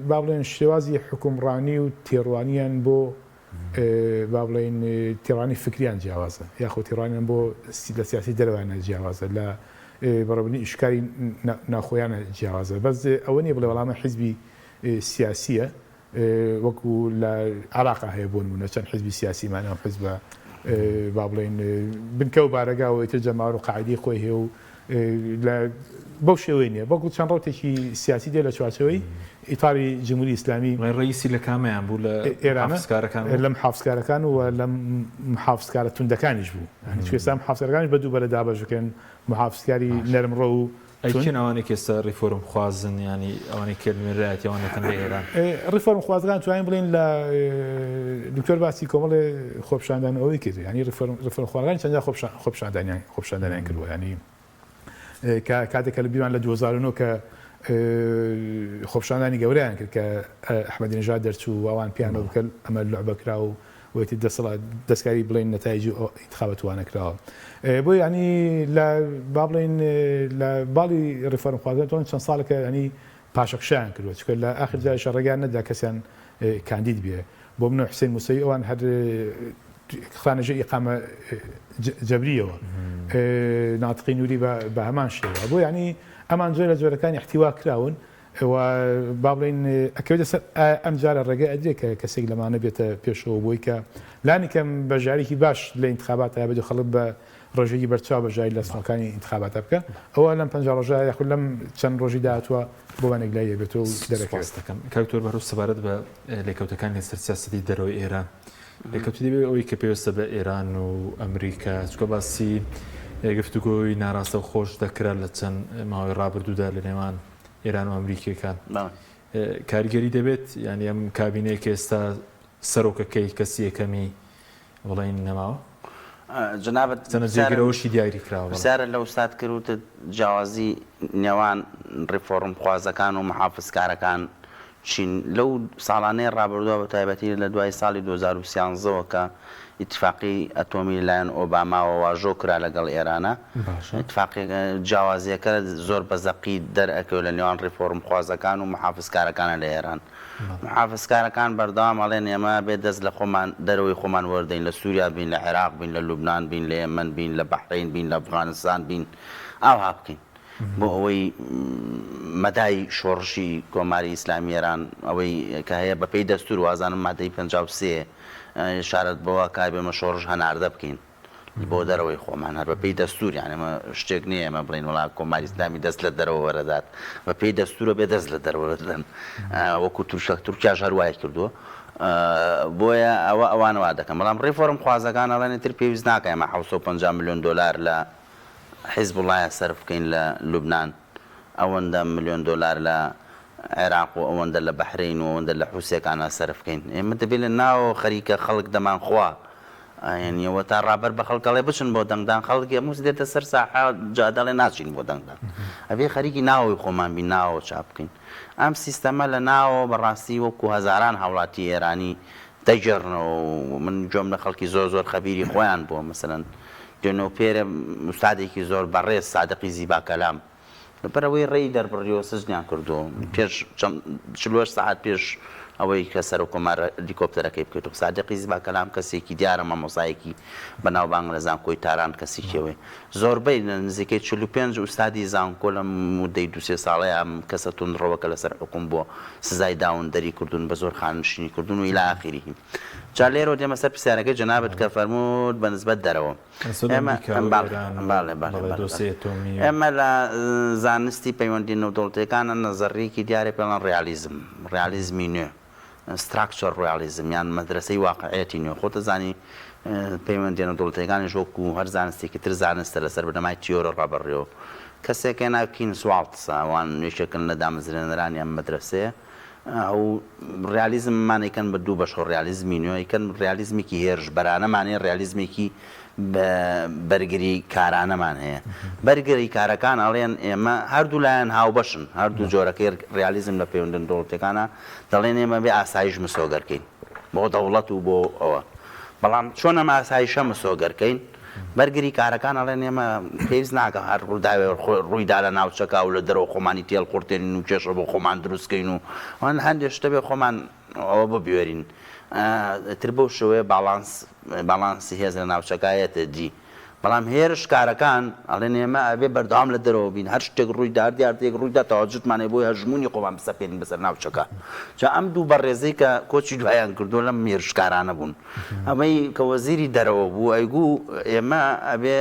با بڵێن شێوازی حکومڕانی و تێڕوانیان بۆ با بڵێن تێڕانی فکریان جیاوازە یاخۆ تێڕوانیان بۆ لە سیاسی دەرەوانە جیاوازە لە بەڕێوەبردنی ئیشکاری ناخۆیانە جیاوازە بەس ئەوە نیە بڵێ وەڵامە حیزبی سیاسیە وەکو لە عراقا هەیە بۆ نمونە چەند حیزبی سیاسیمان ئەم حیزبە با بڵێن بنکە و بارەگاوە ئیتر جەماعەت و قاعدەی خۆی هەیە و بەو شێوەی نییە بەڵکو چەند ڕۆتێکی سیاسی دێ لە چوارچەوەی ئیتاری جمهوری ئیسلامی ڕئیسی لە کامیان بوو لە ئێرانە لە محافزکارەکان و لە محافزکارە توندەکانیش بوو کوێستان محافزەکانیش بە دووبەرە دابەژەکەن محافزکاری نەرمڕۆ و ئەیکن ئەوانێک ئێستا ریفۆرم خوازن ینی ئەوانەی کردمێنرایەتی ئەوانەکەن لە ئێران ریفۆرم خوازەکان توانین بڵێن لە دکتۆر باسی کۆمەڵێ خۆپیشاندان ئەوەی کرد ینی ریفۆرم خوازەکان چەندە خۆپیشاندانیان کردووە ینی کاتێک لە بیران لە 2009 کە خۆپیشاندانی گەورەیان کرد کە ئەحمەدی نەژاد دەرچوو ئەوان پیانەوە بکەن ئەمە لعبەکرا و وەتی دەستکاری بڵێن نەتایجی انتخابەتوانە کراوە بۆ ینی لە با بڵێن لە باڵی ڕیفۆرم خوازەکان چەند ساڵێکە ینی پاشەکشیان کردووە چکە لە ئاخر جارێشە ڕێگان نەدا کەسیان کاندید بێ بۆ منە حوسێن موسەوی ئەوان هەر خانەژە ئیقامە جەبریەوە ناتقی نووری بە هەمان شێوە بۆ ینی ئەمان زۆر لە جۆرەکانی احتیوا کراون با بڵێن ئەکەوێتە سەر ئەم جارە ڕێگە ئەدرێت کە کەسێک لەمانە بێتە پێشەوە بۆی کە لانیکەم بەژارێکی باش لە انتخابات هەیە بێت خەڵک بە ڕۆژێکی بەرچاو بەژاری لە سنەکانی انتخابات بکە ئەوە لەم 50 ڕۆژە یاخود لەم چەند ڕۆژی داهاتوە بۆ وانێک لای بێتەوە دەرەکەستەکەم کاکتۆر بەڕوو سەبارەت بە لێکەوتەکانی لەسەر سیاسەتی دەرەوەی ئێران لێکەوتی دەبێت ئەوەی کە پێویستە بە ئێران و ئەمریکا چکە باسی گفتوگۆی ناڕاستە و خۆش دەکرا لە چەند ماوەی ڕابردوودا لە نێوان ئێران و ئەمریکیەکان کاریگەری دەبێت ینی ئەم کابینەیە ئێستا سەرۆکەکەی کەسی یەکەمی بڵین نەماوە جنابەت جێگرەوەشی دیاری کراوە بسیارە لەو سات کردوتە جیاوازی نێوان ڕیفۆرم خوازەکان و محافزکارەکان چین لەو ساڵانەی ڕابردووە بە تایبەتی لە دوای ساڵی 2013ەوە کە اتفاقی ئەتۆمی لایەن ئۆباماوە واژۆ کرا لەگەڵ ئێرانە اتفاقی جیاوازیەکە زۆر بەزەقی دەرئەکەوێت لە نێوان ڕیفۆرم خوازەکان و محافزکارەکانە لە ئێران محافزکارەکان بەردەوام ئەڵێن ئێمە بێ دەست لە خۆمان دەرەوەی خۆمان وەردەین لە سووریا بین لە عێراق بین لە لوبنان بین لە یەمەن بین لە بەحرین بین لە ئەفغانستان بین ئاها بکەین بۆ ئەوەی مەدای شۆڕشی کۆماری ئیسلامی ئێران ئەوەی کە هەیە بەپێی دەستور وازانم مادەی 53 شارەت بەوە کای بێمە شۆڕش هەناردە بکەین بۆ دەرەوەی خۆمان هەر بەپێی دەستور یانە ئەمە شتێک نییە ئەمە بڵین وڵا کۆماری ئیسلامی دەست لە دەرەوە وەرەدات بەپێی دەستورە بێ دەست لە دەرەوە دەدەن وەکو تورکیا هەروایە کردووە بۆیە ئەوە ئەوانەوە دەکەم بەڵام ڕێفۆرم خوازەکان ئەڵێنێ تر پێویست ناکە ئەمە 750 ملیۆن دلار لە حیزب وڵایە سەرف بکەین لە لوبنان ئەوەندە ملیۆن دلار لە عێراق و ئەوەندە لە بەحرین و ئەوەندە لە حوسێکانە سەرف بکەین ئێمە دەبێت لە ناو خەریکە خەڵک دەمان خوا یعنیەوە تا ڕابەر بە خەڵکەڵێ بچن بۆ دەنگدان خەڵکی هەمووس دێتە سەر ساحە جادەڵێ ناچین بۆ دەنگدان ئەبێ خەریکی ناوەوەی خۆمان بین ناوەوە چاپ بکەین ئەم سیستەمە لە ناوە بەڕاستی وەکو هەزاران هاوڵاتی ئێرانی دەیجێڕنەوە و من جۆم لە خەڵکی زۆر خەبیری خۆیان بۆ مەسەلەن جێنۆپێرە ئوستادێکی زۆر بەڕێز سادقی زیبا کەلام لەبەرەوەی ڕێی دەربڕیەوە سزنیان کردو پێش 48 ساعت پێش ئەوەی کە سەر و کۆمار هلیکۆپتەرەکەی بکەیت و سادقی زیبا کەلام کەسێکی دیارە مامۆسایەکی بەناوبانگ لە زانکۆی تاران کەسێکەوەی زۆربەی نزیکەی 45 ئوستادی زانکۆ لە مودەی 2-3 ساڵەیە ئەم کەسە تونڕەوەکە لەسەر حکوم بۆ سزای داوەندەری کردوون بە زۆر خانشینی کردوون و ئیلا ئاخیری جا لێرەوە دێمە سەر پرسیارەکەی جەنابەت کە فەرمووت بە نسبەت دەرەوە ئێمە لە زانستی پەیوەندی نێودەوڵەتیەکانە نەزەڕێکی دیارە پێڵەن ڕیالیزمی نوێ ستراکچەر ڕیالیزم یان مەدرسەی واقعەتی نوێ خۆتە زانی پەیوەندی نێودەوڵەتیەکانیش وەکو هەر زانستێکی تر زانستە لەسەر بنەمای تیۆرە ڕابڕێەوە کەسێکە ناو کینز والتس ئەوان نوێشەکەن لە دامەزرێنەرانی ئەم مەدرسەیە ئەو ڕیالیزممانێکەن بە دوو بەش ڕیالیزمی نوێیکەن ڕیالیزمێکی هێرش بەرانەمانەیە ڕیالیزمێکی بەرگری کارانەمان هەیە بەرگری کارەکان ئەڵێن ئێمە هەردوو لایەن هاوبەشن هەردوو جۆرەکەی ڕیالیزم لە پەیوەندی نێودەوڵەتیەکانە دەڵێن ئێمە بێ ئاسایش مسۆگەرکەین بۆ دەوڵەت و بۆ ئەوە بەڵام چۆن ئەمە ئاسایشە مسۆگەرکەین بەرگری کارەکان ئەڵێن ئێمە پێویست ناکە هەر ڕووداوێ ڕوویدا لە ناوچەکە و لە دەرەوە خۆمانی تێڵ قورتێنین و کێشە بۆ خۆمان دروستکەین و ئەوان هەندێک شتە بێ خۆمان ئەوە ببوێرین تر بەو شێوەیە باڵانسی هێز لە ناوچەکایەتە دی بەڵام هێرش کارەکان ئەڵێن ئێمە ئەبێ بەردەوام لە دەرەوە بین هەر شتێک ڕوویدا دیارتێک ڕوویدا تەواجدمانێ بۆی هەژمونی خۆمان بسەپێنین بەسەر ناوچەکە جا ئەم دوو بەڕێزەی کە کۆچی دوایان کردو لەم هێرشکارانە بوون ئەمەی کە وەزیری دەرەوە بوو ئەیگوو ئێمە ئەبێ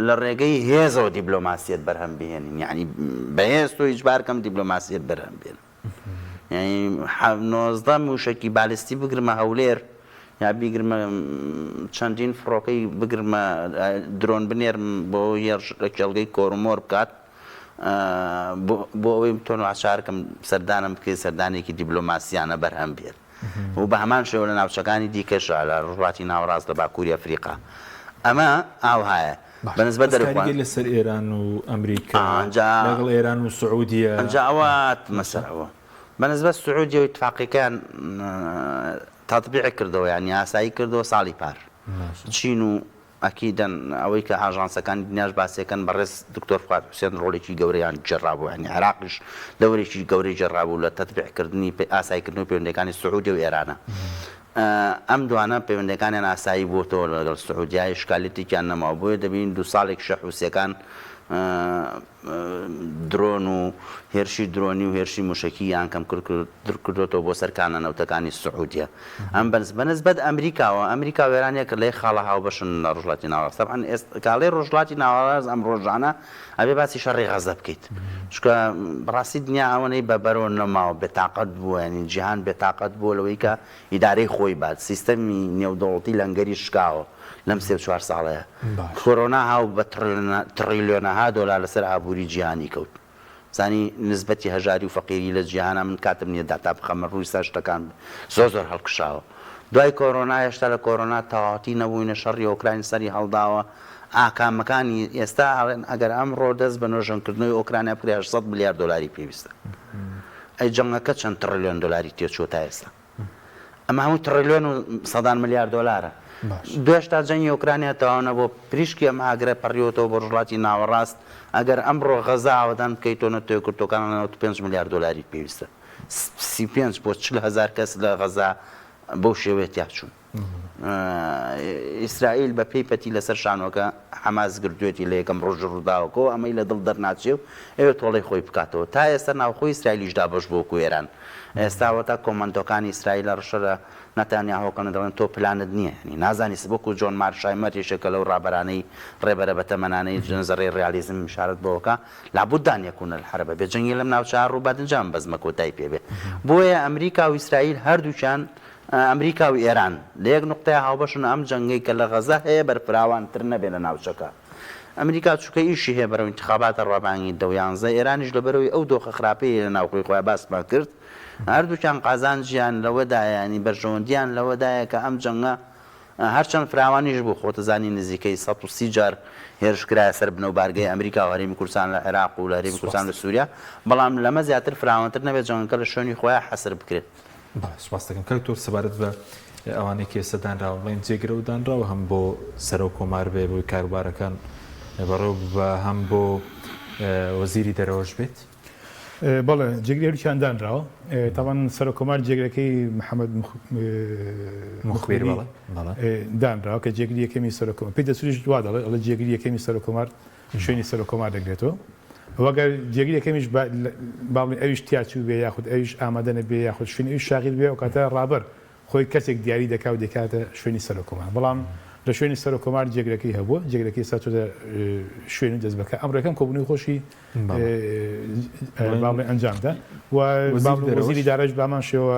لە ڕێگەی هێزەوە دیبلۆماسیەت بەرهەم بهێنین یعنی بەهێز تۆ ئیجبارکەم دیبلۆماسیەت بەرهەم بێن یعنی 19 موشکی بالیستی بگرمە هەولێر یا بیگرمە چەندین فڕۆکەی بگرمە درۆن بنێرم بۆ کێڵگەی کۆرمۆر بکات بۆ ئەوەی تۆن ئاچارکەم سەردانم بکەیت سەردانێکی دیبلۆماسیانە بەرهەم بێت و بە هەمان شێوە لە ناوچەکانی دیکەشە لە ڕۆژهەڵاتی ناوەڕاست لە باکووری ئەفریقا ئەمە ئاوهایە بەنسبەت دەرەوە لەسەر ئێران و ئەمریکا لەگەڵ ئێران و سعودیە ئەنجا ئەوە مەسەرەوە بەنسبەت سعودی و ئیتفاقیەکان تطبیع کردەوە یعنی ئاسایی کردەوە ساڵی پار چین و ئەکیدەن ئەوەی کە ئاژانسەکانی دنیاش باسیەکەن بەڕێز دکتۆر فواد حوسێن ڕۆڵێکی گەورەیان جێڕابوو یعنی عێراقیش دەورێکی گەورەی جێڕابوو لە تطبیعکردنی ئاساییکردنەوەی پەیوەندیەکانی سعودی و ئێرانە ئەم دوانە پەیوەندیەکانیان ئاسایی بووتەوە لەگەڵ سعودیای شکالێتێکیان نەماوە بۆیە دەبین دوو ساڵێک شە حوسیەکان درۆن و هێرشی درۆنی و هێرشی موشکی یان کەم کردوێتەوە بۆ سەرکانە نەوتەکانی سعودیە ئەم بەنسبەت ئەمریکا و ئێرانە کە لێ خاڵە هاوبەشن لە ڕۆژهەڵاتی ناوەڕاست طبعاً کاڵێ ڕۆژهەڵاتی ناوەڕاست ئەم ڕۆژانە ئەبێ باسی شەڕی غەزە بکەیت چونکە بەڕاستی دنیا ئەوەنەی بەبەرەوە نەماوە بێتاقەت بووە ینی جیهان بێتاقەت بووە لەوەی کە ئیدارەی خۆی بات سیستەمی نێودەوڵەتی لەنگەری شکاوە لەم 3-4 ساڵەیە کۆرۆنا هاو بە تریلیۆنەها دۆلار لەسەر ئابووری جیهانی کەوت زانی نسبەتی هەژاری و فەقیری لە جیهانە من کاتم نییە داتا بخەمە ڕووی سا شتەکان زۆر هەڵکشاوە دوای کۆرۆنا هێشتا لە کۆرۆنا تەواوەتی نەبووینە شەڕی ئۆکراین سەری هەڵداوە ئاکامەکانی ئێستا ئەڵێن ئەگەر ئەمڕۆ دەست بە نۆژەنکردنەوەی ئۆکرانیا بکرێ 800 ملیارد دۆلاری پێویستە ئەی جەنگەکە چەند تریلیۆن دۆلاری تێچووە تا ئێستا ئەمە هەموو تریلیۆن و سەدان ملیارد دۆلارە دوێشتا جەنگی ئۆکرانیا تەواو نەبووە پریشکی ئەم ئاگرە پەڕیوەتەوە بۆ ڕۆژهەڵاتی ناوەڕاست ئەگەر ئەمڕۆ غەزا ئاوەدان بکەیتۆنە توێ کورتەکان 95 ملیارد دۆلاری پێویستە 35 بۆ 40,000 کەس لە غەزا بەو شێوەیە چوون. ئیسرائیل بە پێی پەتی لەسەر شانۆکە حەماس گردوێتی لە یەکەم ڕۆژ ڕووداوەکەەوە ئەمەی لە دڵ دەرناچێ و ئێوە تۆڵی خۆی بکاتەوە تا ئێستا ناوخۆی ئیسرائیلیشدا بەش بۆ کوێران ئێستاوە تا کۆمەندۆکانی ئیسرائیل لە ڕشەرە نەتانیاهۆکەنە دەڵێن تۆ پلانت نییە نازانی سبکو جۆن مارشای مەریشەکە لەو ڕابەرانەی ڕێبەرە بە تەمەنانەی جنزەڕێ ڕیالیزم شارت بۆەکە لابوددان یەکوونە الحربە بێ جەنگی لەم ناوچار ڕووباتنجام بەزمە کۆتای پێبێ بۆیە ئەمریکا و ئیسرائیل هەردووچان ئەمریکا و ئێران لە یەک نقطەیە هاوبەشن ئەم جەنگەی کە لە غەزە هەیە بەرفراوانتر نەبێ لە ناوچەکە ئەمریکا چووکە ئیشی هەیە بەرەو انتخاباتە ڕابانگی 11 ئێرانیش لەبەرەوەی ئەو دۆخە خراپەی لە ناوخۆی خۆیان باسمان کرد هەردووچان قازان ژیان لەوەدایە ینی بەرژەوەندیان لەوەدایە کە ئەم جەنگە هەرچەند فراوانیش بوو خۆتەزانی نزیکەی 130 جار هێرشکرایە سەر بنەوبارگەی ئەمریکا و هەرێمی کوردستان لە عێراق و لە هەرێمی کوردستان لە سووریا بەڵام لەمە زیاتر فراوانتر نەبێت جەنگەکە لە شوێنی خۆیان حەسر بکرێت. سپاس دەکەم کەکتۆر سەبارەت بە ئەوانەی کە ئێستا دانراوە بڵێن جێگرە و دانراوە هەم بۆ سەرۆ کۆمار بێ بۆی کاروبارەکان بەڕێوە بە هەم بۆ وەزیری دەرەوەش بێت. بەڵێ جێگری هەرچیان دانراوە تاوان سەرۆ کۆمار جێگرەکەی محەممەد مخبیر دانراوە کە جێگری یەکەمی سەرۆ کۆمار پێی دەسوریش دوا دەڵێت ئەڵە جێگری یەکەمی سەرۆ کۆمار شوێنی سەرۆ کۆمار دەگرێتەوە وەگەر جێگری یەکەمیش باڵی ئەویش تیاچوو بێ یاخود ئەویش ئامادەنە بێ یاخود شوێنی ئەویش شاغیر بێ و کاتە ڕابەر خۆی کەسێک دیاری دەکا و دەکاتە شوێنی سەرۆ کۆمار بەڵام لە شوێنی سەرۆ کۆمار جێگرەکەی هەبووە جێگرەکەی ساتۆدە شوێنی دەست بەکە ئەمڕێکەم کۆبوونی خۆشی باڵێ ئەنجامدا و وەزیری دارەش بامان شێوە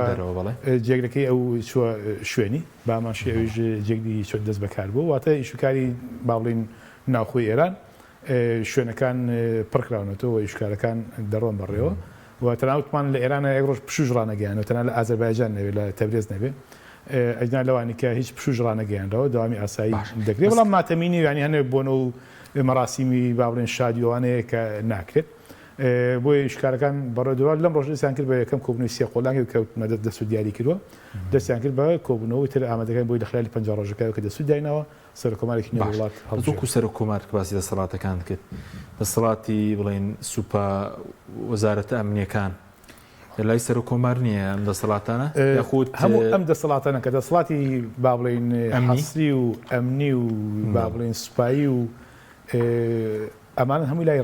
جێگرەکەی ئەو چووە شوێنی بامانشی ئەویش جێگری چۆن دەست بەکار بوو واتە ئیشوکاری باڵین ناوخۆی ئێران شوێنەکان پڕکراونەتەوە و ئیشکارەکان دەڕۆن بەڕێەوە و تەناوتمان لە ئێرانە یەک ڕۆژ پشوش ڕانەگەیانەوە تەنها لە ئازەربایجان نەوێت لە تەبرێز نەبێ ئەجنا لەوانی کە هیچ پشوش ڕانەگەیاندەوە داوامی ئاسایی دەکرێت بەڵام ماتەمینی ینی هەنێ بۆنە و مەراسیمی باڵێن شادیوانەیە کە ناکرێت بۆیە ئیشکارەکان بەڕێدەوە لەم ڕۆژ دەستیان کرد بە یەکەم کۆبوونەوەی سێ قۆڵانگی کەوتمە دەست و دیاری کردووە دەستیان کرد بە کۆبوونەوەی تر ئامادەکان بۆی لە خلالی 50 ڕۆژەکەی کە دەسوود داینەوە سەر کۆمارێکی نێو وڵات هەڵزووکو سەر کۆمار کە باسی دەسەڵاتەکان کرد دەسەڵاتی بڵێن سوپا وەزارەتە ئەمنیەکان لای سەر کۆمار نییە ئەم دەسەڵاتانە یاخود هەموو ئەم دەسەڵاتانە کە دەسەڵاتی با بڵێن ئەمنیستی و ئەمنی و با بڵێن سوپایی و ئەمانە هەمووی لای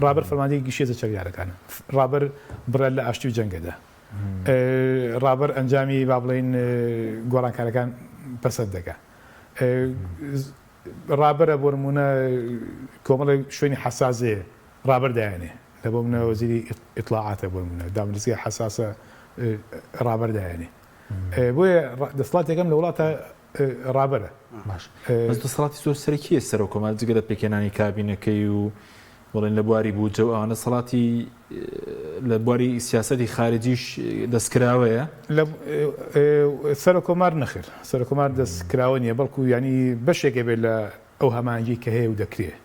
ڕابەر فەرماندەی گشتە چەکدارەکانە ڕابەر بڕە لە ئاشتی و جەنگەدا ڕابەر ئەنجامی با بڵێن گۆڕانکارەکان پەسەند دەکا ڕابەرە بۆ نمونە کۆمەڵی شوێنی حەساسەیە ڕابەر دایانێ لە بۆ منە وەزیری ئیطلاعاتە بۆ منە دامرزگای حەساسە ڕابەر دایانێ بۆیە دەسەڵات یەکەم لە وڵاتە ڕابەرە باش بەس دەسەڵاتی زۆر سەرەکیە سەر کۆمار جگە پێکێنانی کابینەکەی و بڵێن لە بواری بووجە و ئەوانە سەڵاتی لە بواری سیاسەتی خارجیش دەستکراوەیە سەر کۆمار نەخر سەر کۆمار دەستکراوە نیە بەڵکو ینی بەشێکە بێت لە ئەو هەمانگی کە هەیە و دەکرێت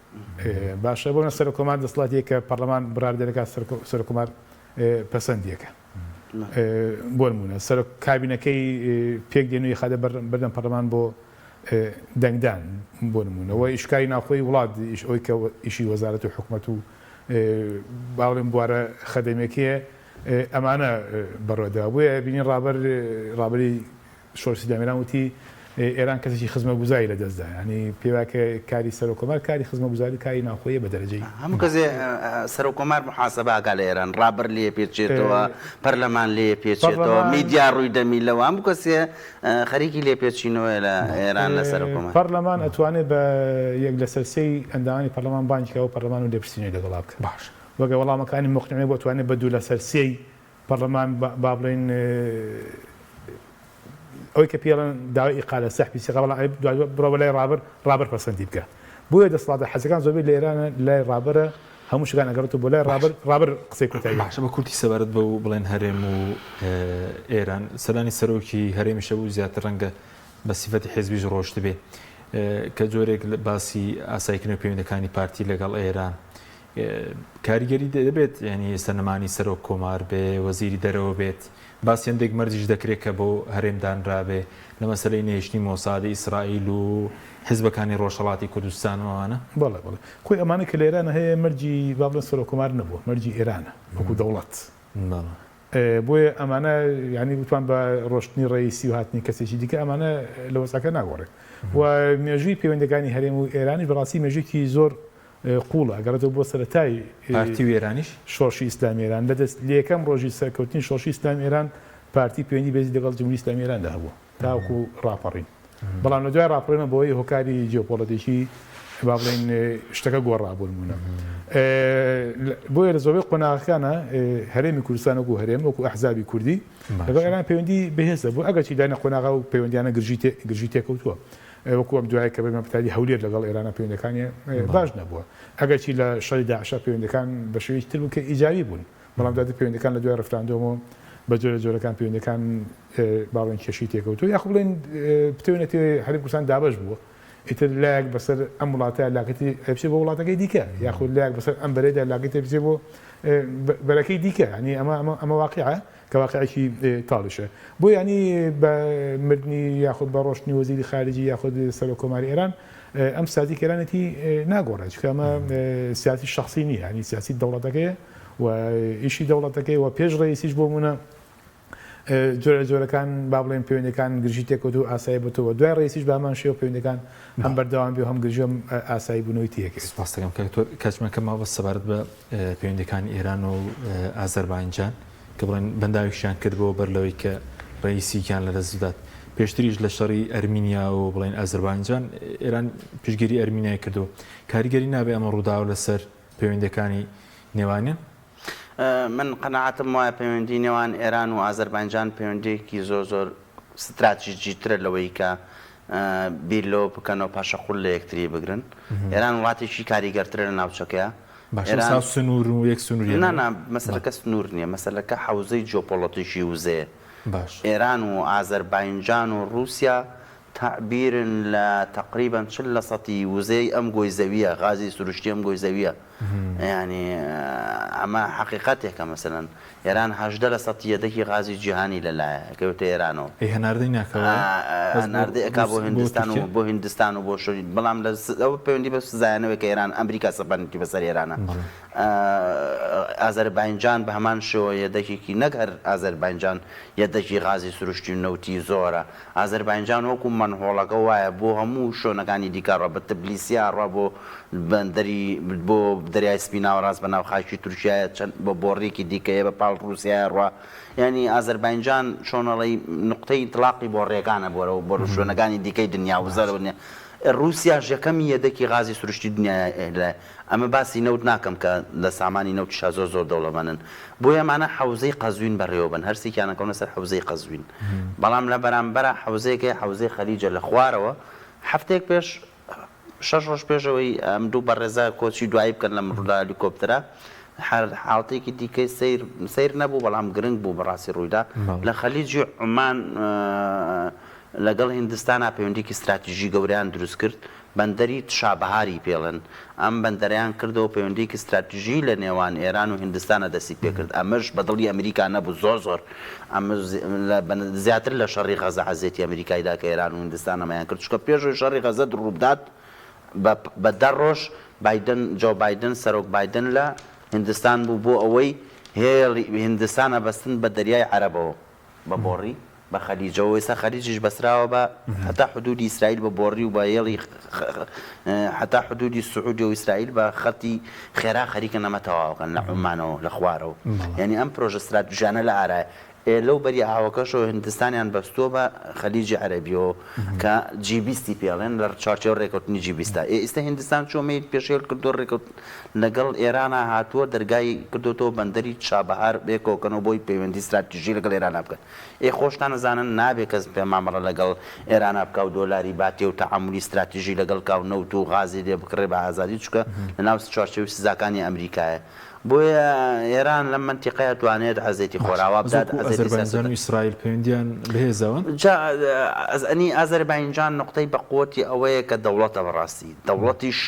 باشە بۆنە سەر کۆمار دەسەڵاتیە کە پەرلەمان بڕاردەکات سەر کۆمار پەسەندیەکە بۆ نمونە سەر کابینەکەی پێک دێنوی خادە بەردەم پەرلەمان بۆ دەنگدان بۆ نمونەوە ئیشکاری ناوخۆی وڵات ئەوەی کە ئیشی وەزارەت و حکوومەت و باڵێن بوارە خەدەمێکیە ئەمانە بەڕێدا بووە بینی ڕابری شۆرسی دامێران وتی ئێران کەسێکی خزمەتگوزاری لە دەستدا ینی پێواکە کاری سەر و کۆمار کاری خزمەتگوزاری کاری ناوخۆیە بە دەرەجەی هەموو کەسێ سەر و کۆمار محاسەباکە لە ئێران ڕابر لێ پێچێتەوە پەرلەمان لێ پێچێتەوە میدیا ڕووی دەمیلەوە هەموو کەسێ خەریکی لێ پێچینەوە لە ئێران لە سەر و کۆمار پەرلەمان ئەتوانێت بە یەک لە سەرسەی ئەندامانی پەرلەمان بانجیکەوە پەرلەمان و لێپرسینەوەی لەگەڵا بکە باش وەگە وەڵامەکانی مختنەوەی بۆ توانێت بە دوو لە سەرسەی پەرلەمان با بڵێن ئەوەی کە پێڵەن داوای ئیقالە سەحبی سیغاوەڵا بڕەوە لای ڕابەر پەسەندی بکە بۆیە دەسەڵاتە حەزەکان زۆربەی لە ئێرانە لای ڕابەرە هەموو شتەکان ئەگەڕێتەوە بۆ لای ڕابەر قسەی کوتای باشە بە کورتی سەبارەت بە و بڵێن هەرێم و ئێران سەرانی سەرۆکی هەرێمیشە بوو زیاتر ڕەنگە بە سیفەتی حێزبیش ڕۆشت بێ کە جۆرێک باسی ئاسایکردنەوەی پەیوەندەکانی پارتی لەگەڵ ئێران کاریگەری دەبێت ینی سەرنەمانی سەرۆک کۆمار بێ وەزیری دەرەوە بێت باسییان دێک مەرجیش دەکرێت کە بۆ هەرێمدانرابێ لە مەسلەی نێشتنی مۆسادی ئیسرائیل و حیزبەکانی ڕۆژهەڵاتی کوردستانەوەوانە بەڵێ خۆی ئەمانە کە لە ئێرانە هەیە مەرجی با بڵێن سەرۆک کۆمار نەبووە مەرجی ئێرانە وەکو دەوڵەت بۆیە ئەمانە ینی بتوان بە ڕۆشتنی ڕئیسی و هاتنی کەسێکی دیکە ئەمانە لە وەساکە ناگۆڕێت و مێژووی پەیوەندەکانی هەرێم و ئێرانی بەڕاستی مێژوویەکی زۆر قوڵە ئەگەڕێتەوە بۆ سەرەتای پارتی و ئێرانیش شۆڕشی ئیسلامی ئێران لەدەست لە یەکەم ڕۆژی سەرکەوتنی شۆڕشی ئیسلامی ئێران پارتی پەیوەندی بێزی لەگەڵ جمهوری ئیسلامی ئێراندا هەبووە تاوەکو ڕاپەڕین بەڵام لە دوای ڕاپەڕینە بۆی هۆکاری جیۆپۆلیتیکی با بڵێن شتەکە گۆڕابوون بوونە بۆیە لە زۆربەی قۆناغەکانە هەرێمی کوردستان وەکو هەرێم وەکو ئەحزابی کوردی لەگەڵ ئێران پەیوەندی بەهێزە بوو ئەگەر چی داینە قۆناغا و پەیوەندیانە گرژی تێکەوتووە وەکو ئەم دوایە کە بەمە پتالی هەولێر لەگەڵ ئێرانە پەیوەندەکانی باش نەبووە ئەگەر چی لە شەڕی داعشا پەیوەندەکان بە شێوەیەکی تر بوو کە ئیجابی بوون بەڵام دوای پەیوەندەکان لە دوای ڕەفراندۆمەوە بە جۆرەکان پەیوەندەکان باڵێن کێشی تێکەوتووە یاخ بڵێن پتەوێنێتی هەرێمی کوردستان دابەش بووە ئیتر لایەک بەسەر ئەم وڵاتە لاگەتی ئەپچێ بۆ وڵاتەکەی دیکە یاخود لایەک بەسەر ئەم بەرەیدا لاگەتی بچێ بۆ بەرەکەی دیکە ینی ئەمە واقعە کە واقعێکی تاڵشە بۆ ینی بە مردنی یاخود بە ڕۆشتنی وەزیری خارجی یاخود سەرۆکۆماری ئێران ئەم سیاسی کێرانێتی ناگۆڕێت چکە ئەمە سیاسی شخصی نییە ینی سیاسی دەوڵەتەکەیە و ئیشی دەوڵەتەکەی و پێش ڕئیسیش بۆ مونە جۆرەکان با بڵێن پەیوەندەکان گرژی تێکەوت و ئاسایی بێتەوە دوای ڕئیسیش بامان شێوە پەیوەندەکان هەم بەردەوام بێ و هەم گرژی هەم ئاسایی بوونەوەی تێکرد. سپاس دەکەم کاتژمێکە ماوە سەبارەت بە پەیوەندەکانی ئێران و ئازەربایجان کە بڵێن بەنداویشیان کردبەوە بەر لەوەی کە ڕئیسییان لەدەست دات پێشتریش لە شەڕی ئەرمینیا و بڵێن ئازەربایجان ئێران پشگیری ئەرمینیای کردو کاریگەری نابێ ئەمە ڕووداوە لەسەر پەیوەندەکانی نێوانیان من قەنەعەتم وایە پەیوەندی نێوان ئێران و ئازەربایجان پەیوەندێکی زۆر ستراتیژی ترە لەوەی کە بیرلەوە بکەنەوە پاشە قوڵ لە یەکتری بگرن ئێران وڵاتێکی کاریگەرترە لە ناوچەکەیە سنوور و یەک سنووری نانا مەسەلەکە سنوور نییە مەسەلەکە حوزەی جیۆپۆلیتیکی وزەیە ئێران و ئازەربایجان و رووسیا تعبیرن لە تقریبا 40% وزەی ئەم گۆی زەویە غازی سروشتی ئەم گۆی زەویە ینی ئەمە حقیقەتێکە مەسەلەن ئێران 18% یەدەکی غازی جیهانی لەلایە کەوتە ئێرانەوە هەناردەی ناکەوە هەناردەیەکا بۆ هیندستان و بۆ هیندستان و بۆ شوری بەڵام ئەوە پەیوەندی بە سزایانەوە کە ئێران ئەمریکا سەپەنتی بەسەر ئێرانە ئازەربایجان بە هەمان شێوە یەدەکێکی نەک هەر ئازەربایجان یەدەکی غازی سروشتی و نەوتی زۆرە ئازەربایجان وەکو منهۆڵەکە وایە بۆ هەموو شوێنەکانی دیکارڕە بە تبلیسیا ڕە بۆ بەندەری بۆ دەریای سپیناوە ڕاست بە ناو خاکی تورکیایە چەند بە بۆڕێکی دیکەیە بە پاڵ رووسایە ڕوا ینی ئازەربایجان چۆنەڵی نقطەی تڵاقی بۆ ڕێگانە بۆرەوە بۆ شوێنەکانی دیکەی دنیا و زەرنیە رووسیاش یەکەمی یەدەکی غازی سروشتی دنیا ئەمە باسی نەوت ناکەم کە لە سامانی نەوتیشا زۆر دەوڵەمەندن بۆیە ئەمانە حوزەی قەزوین بەڕێوەبن هەرسێکیانەکەونە سەر حوزەی قەزوین بەڵام لە بەرامبەرە حوزەیەکی حوزەی خەلیجە لە خوارەوە هەفتێک پێش 6 ڕۆژ پێشەوەی ئەم دوو بەڕێزە کۆچی دوایی بکەن لە ڕوودا هەلیکۆپتەرە حاڵەتێکی دیکەی سیر نەبوو بەڵام گرنگ بوو بەڕاستی ڕوویدا لە خەلیجی عومان لەگەڵ هیندستانە پەیوەندێکی استراتیژی گەورەیان دروست کرد بەندەری شابەهاری پێڵن ئەم بەندەریان کردەوە پەیوەندێکی استراتیژی لە نێوان ئێران و هیندستانە دەستی پێکرد ئەمەش بەدڵی ئەمریکا نەبوو زۆر ئەمە زیاتر لە شەڕی غەزە حەزێتی ئەمریکایدا کە ئێران و هیندستان ئەمەیان کرد چکە پێشەوەی شەڕی غەزە ڕوودات بە 10 ڕۆژ جۆ بایدن سەرۆک بایدن لە هیندستان بوو بۆ ئەوەی هێڵی هیندستانە بەستن بە دەریای عەرەبەوە بە بۆڕی بە خەلیجەوە ئێستا خەلیجیش بەسراوە بە حتا حدودی ئیسرائیل بە بۆڕی و بە هێڵی حتا حدودی سعودی و ئیسرائیل بە خەتی خێرا خەریکە نەمە تەواوکەن لە عومانەوە لە خوارەوە یعنی ئەم پرۆژە استراتیژیانە لە ئارایە لەو بەری ئاوەکەشەوە هیندستانیان بەستووە بە خەلیجی عەرەبیەوە کە جیبیستی پێڵێن لە چارچێوە ڕێکەوتنی جیبیستە ئێستا هیندستان چۆمەی پێشێل کردو ڕێکەوت لەگەڵ ئێرانە هاتووە دەرگای کردوتەوە بەندەری چابەهار بێکۆکەنەوە بۆی پەیوەندی استراتیژی لەگەڵ ئێرانە بکەن خۆشتان نەزانن نابێت کەس پێ مامەڵە لەگەڵ ئێرانە بکە و دۆلاری باتێ و تەعاملی استراتیژی لەگەڵ کاو نەوت و غازی لێ بکڕێ بە ئازادی چکە لەناو چارچێوی سزاکانی ئەمریکایە بۆیە ئێران لەم منتیقەیە توانێت حەزێتی خۆراوە بدات ئازەربایجان و ئیسرائیل پەیوەندیان بەهێزەوە ئەنی ئازەربایجان نقطەی بەقوتی ئەوەیە کە دەوڵەتە بەڕاستی دەوڵەتیش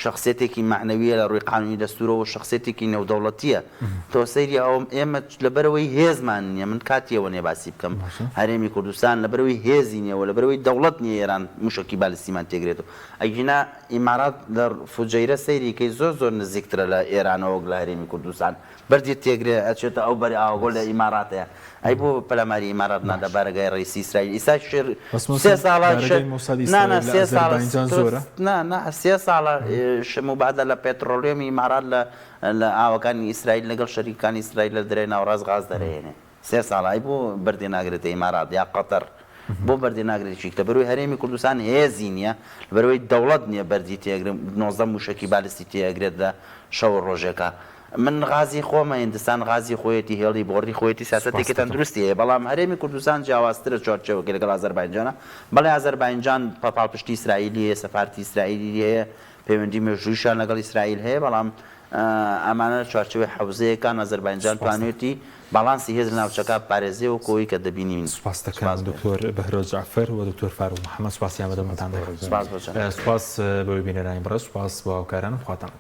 شخصيتێکی معنەویە لە ڕووی قانونی دەستورەوە شخصێتێکی نێودەوڵەتیە تۆ سەیری ئەوم ئێمە لەبەرەوەی هێزمان نییە من کاتیەوە نێ باسی بکەم هەرێمی کوردستان لەبەرەوەی هێزی نیەوە لەبەرەوەی دەوڵەت نیە ئێران موشکی بالستیمان تێگرێتەوە ئەگینا ئیمارات لە فوجەیرە سەیریکەی زۆر نزیکترە لە ئێرانەوە لە هەرێمی کوردستان بەردی تێگرێ ئەچێتە ئەو بەری ئاوگۆ لە ئیماراتەیە ئەی بۆ پەلاماری ئیمارات نادە بارگای ڕئیسی ئیسرائیل ئیسا سێ ساڵە سێ ساڵە مبادلە لە پێترۆلیەمی ئیمارات لە ئاوەکانی ئیسرائیل لەگەڵ شەریکانی ئیسرائیل لە درێ ناوڕاست غاز دەرێنێ سێ ساڵی بۆ بەردێ ناگرێتە ئیمارات یا قەتەر بۆ بەردێ ناگرێت کە بەروی هەرێمی کوردستان هێزی نییە بەروی دەوڵەت نییە بەردی تێگرم 19 موشکی بالستی تێگرێت لە شەو ڕۆژێکە من غازی خۆمە هندستان غازی خۆیەتی هێڵی بۆڕی خۆیەتی سیاسەتێکی تەندروستی هەیە بەڵام هەرێمی کوردستان جیاوازترە چۆرچێوەکە لەگەڵ ئازەربایجانە بەڵێ ئازەربایجان پاڵپشتی ئیسرائیلی هەیە سەفارەتی ئیسرائیلی هەیە پەیوەندی مێژوویشان لەگەڵ ئیسرائیل هەیە بەڵام ئەمانە چوارچێوەی حەوزەیەکان ئازەربایجان توانێتی باڵانسی هێز ناوچەکە پارێزیەوە کۆی کە دەبینین سپاس دەکەم دکتۆر بەهرۆز جعفەر و دکتۆر فاروق محەممەد سپاسیان بەدەمتان سپاس سپاس بەوەی بینەرانی بڕە سپاس بۆ هاوکاران و خواتان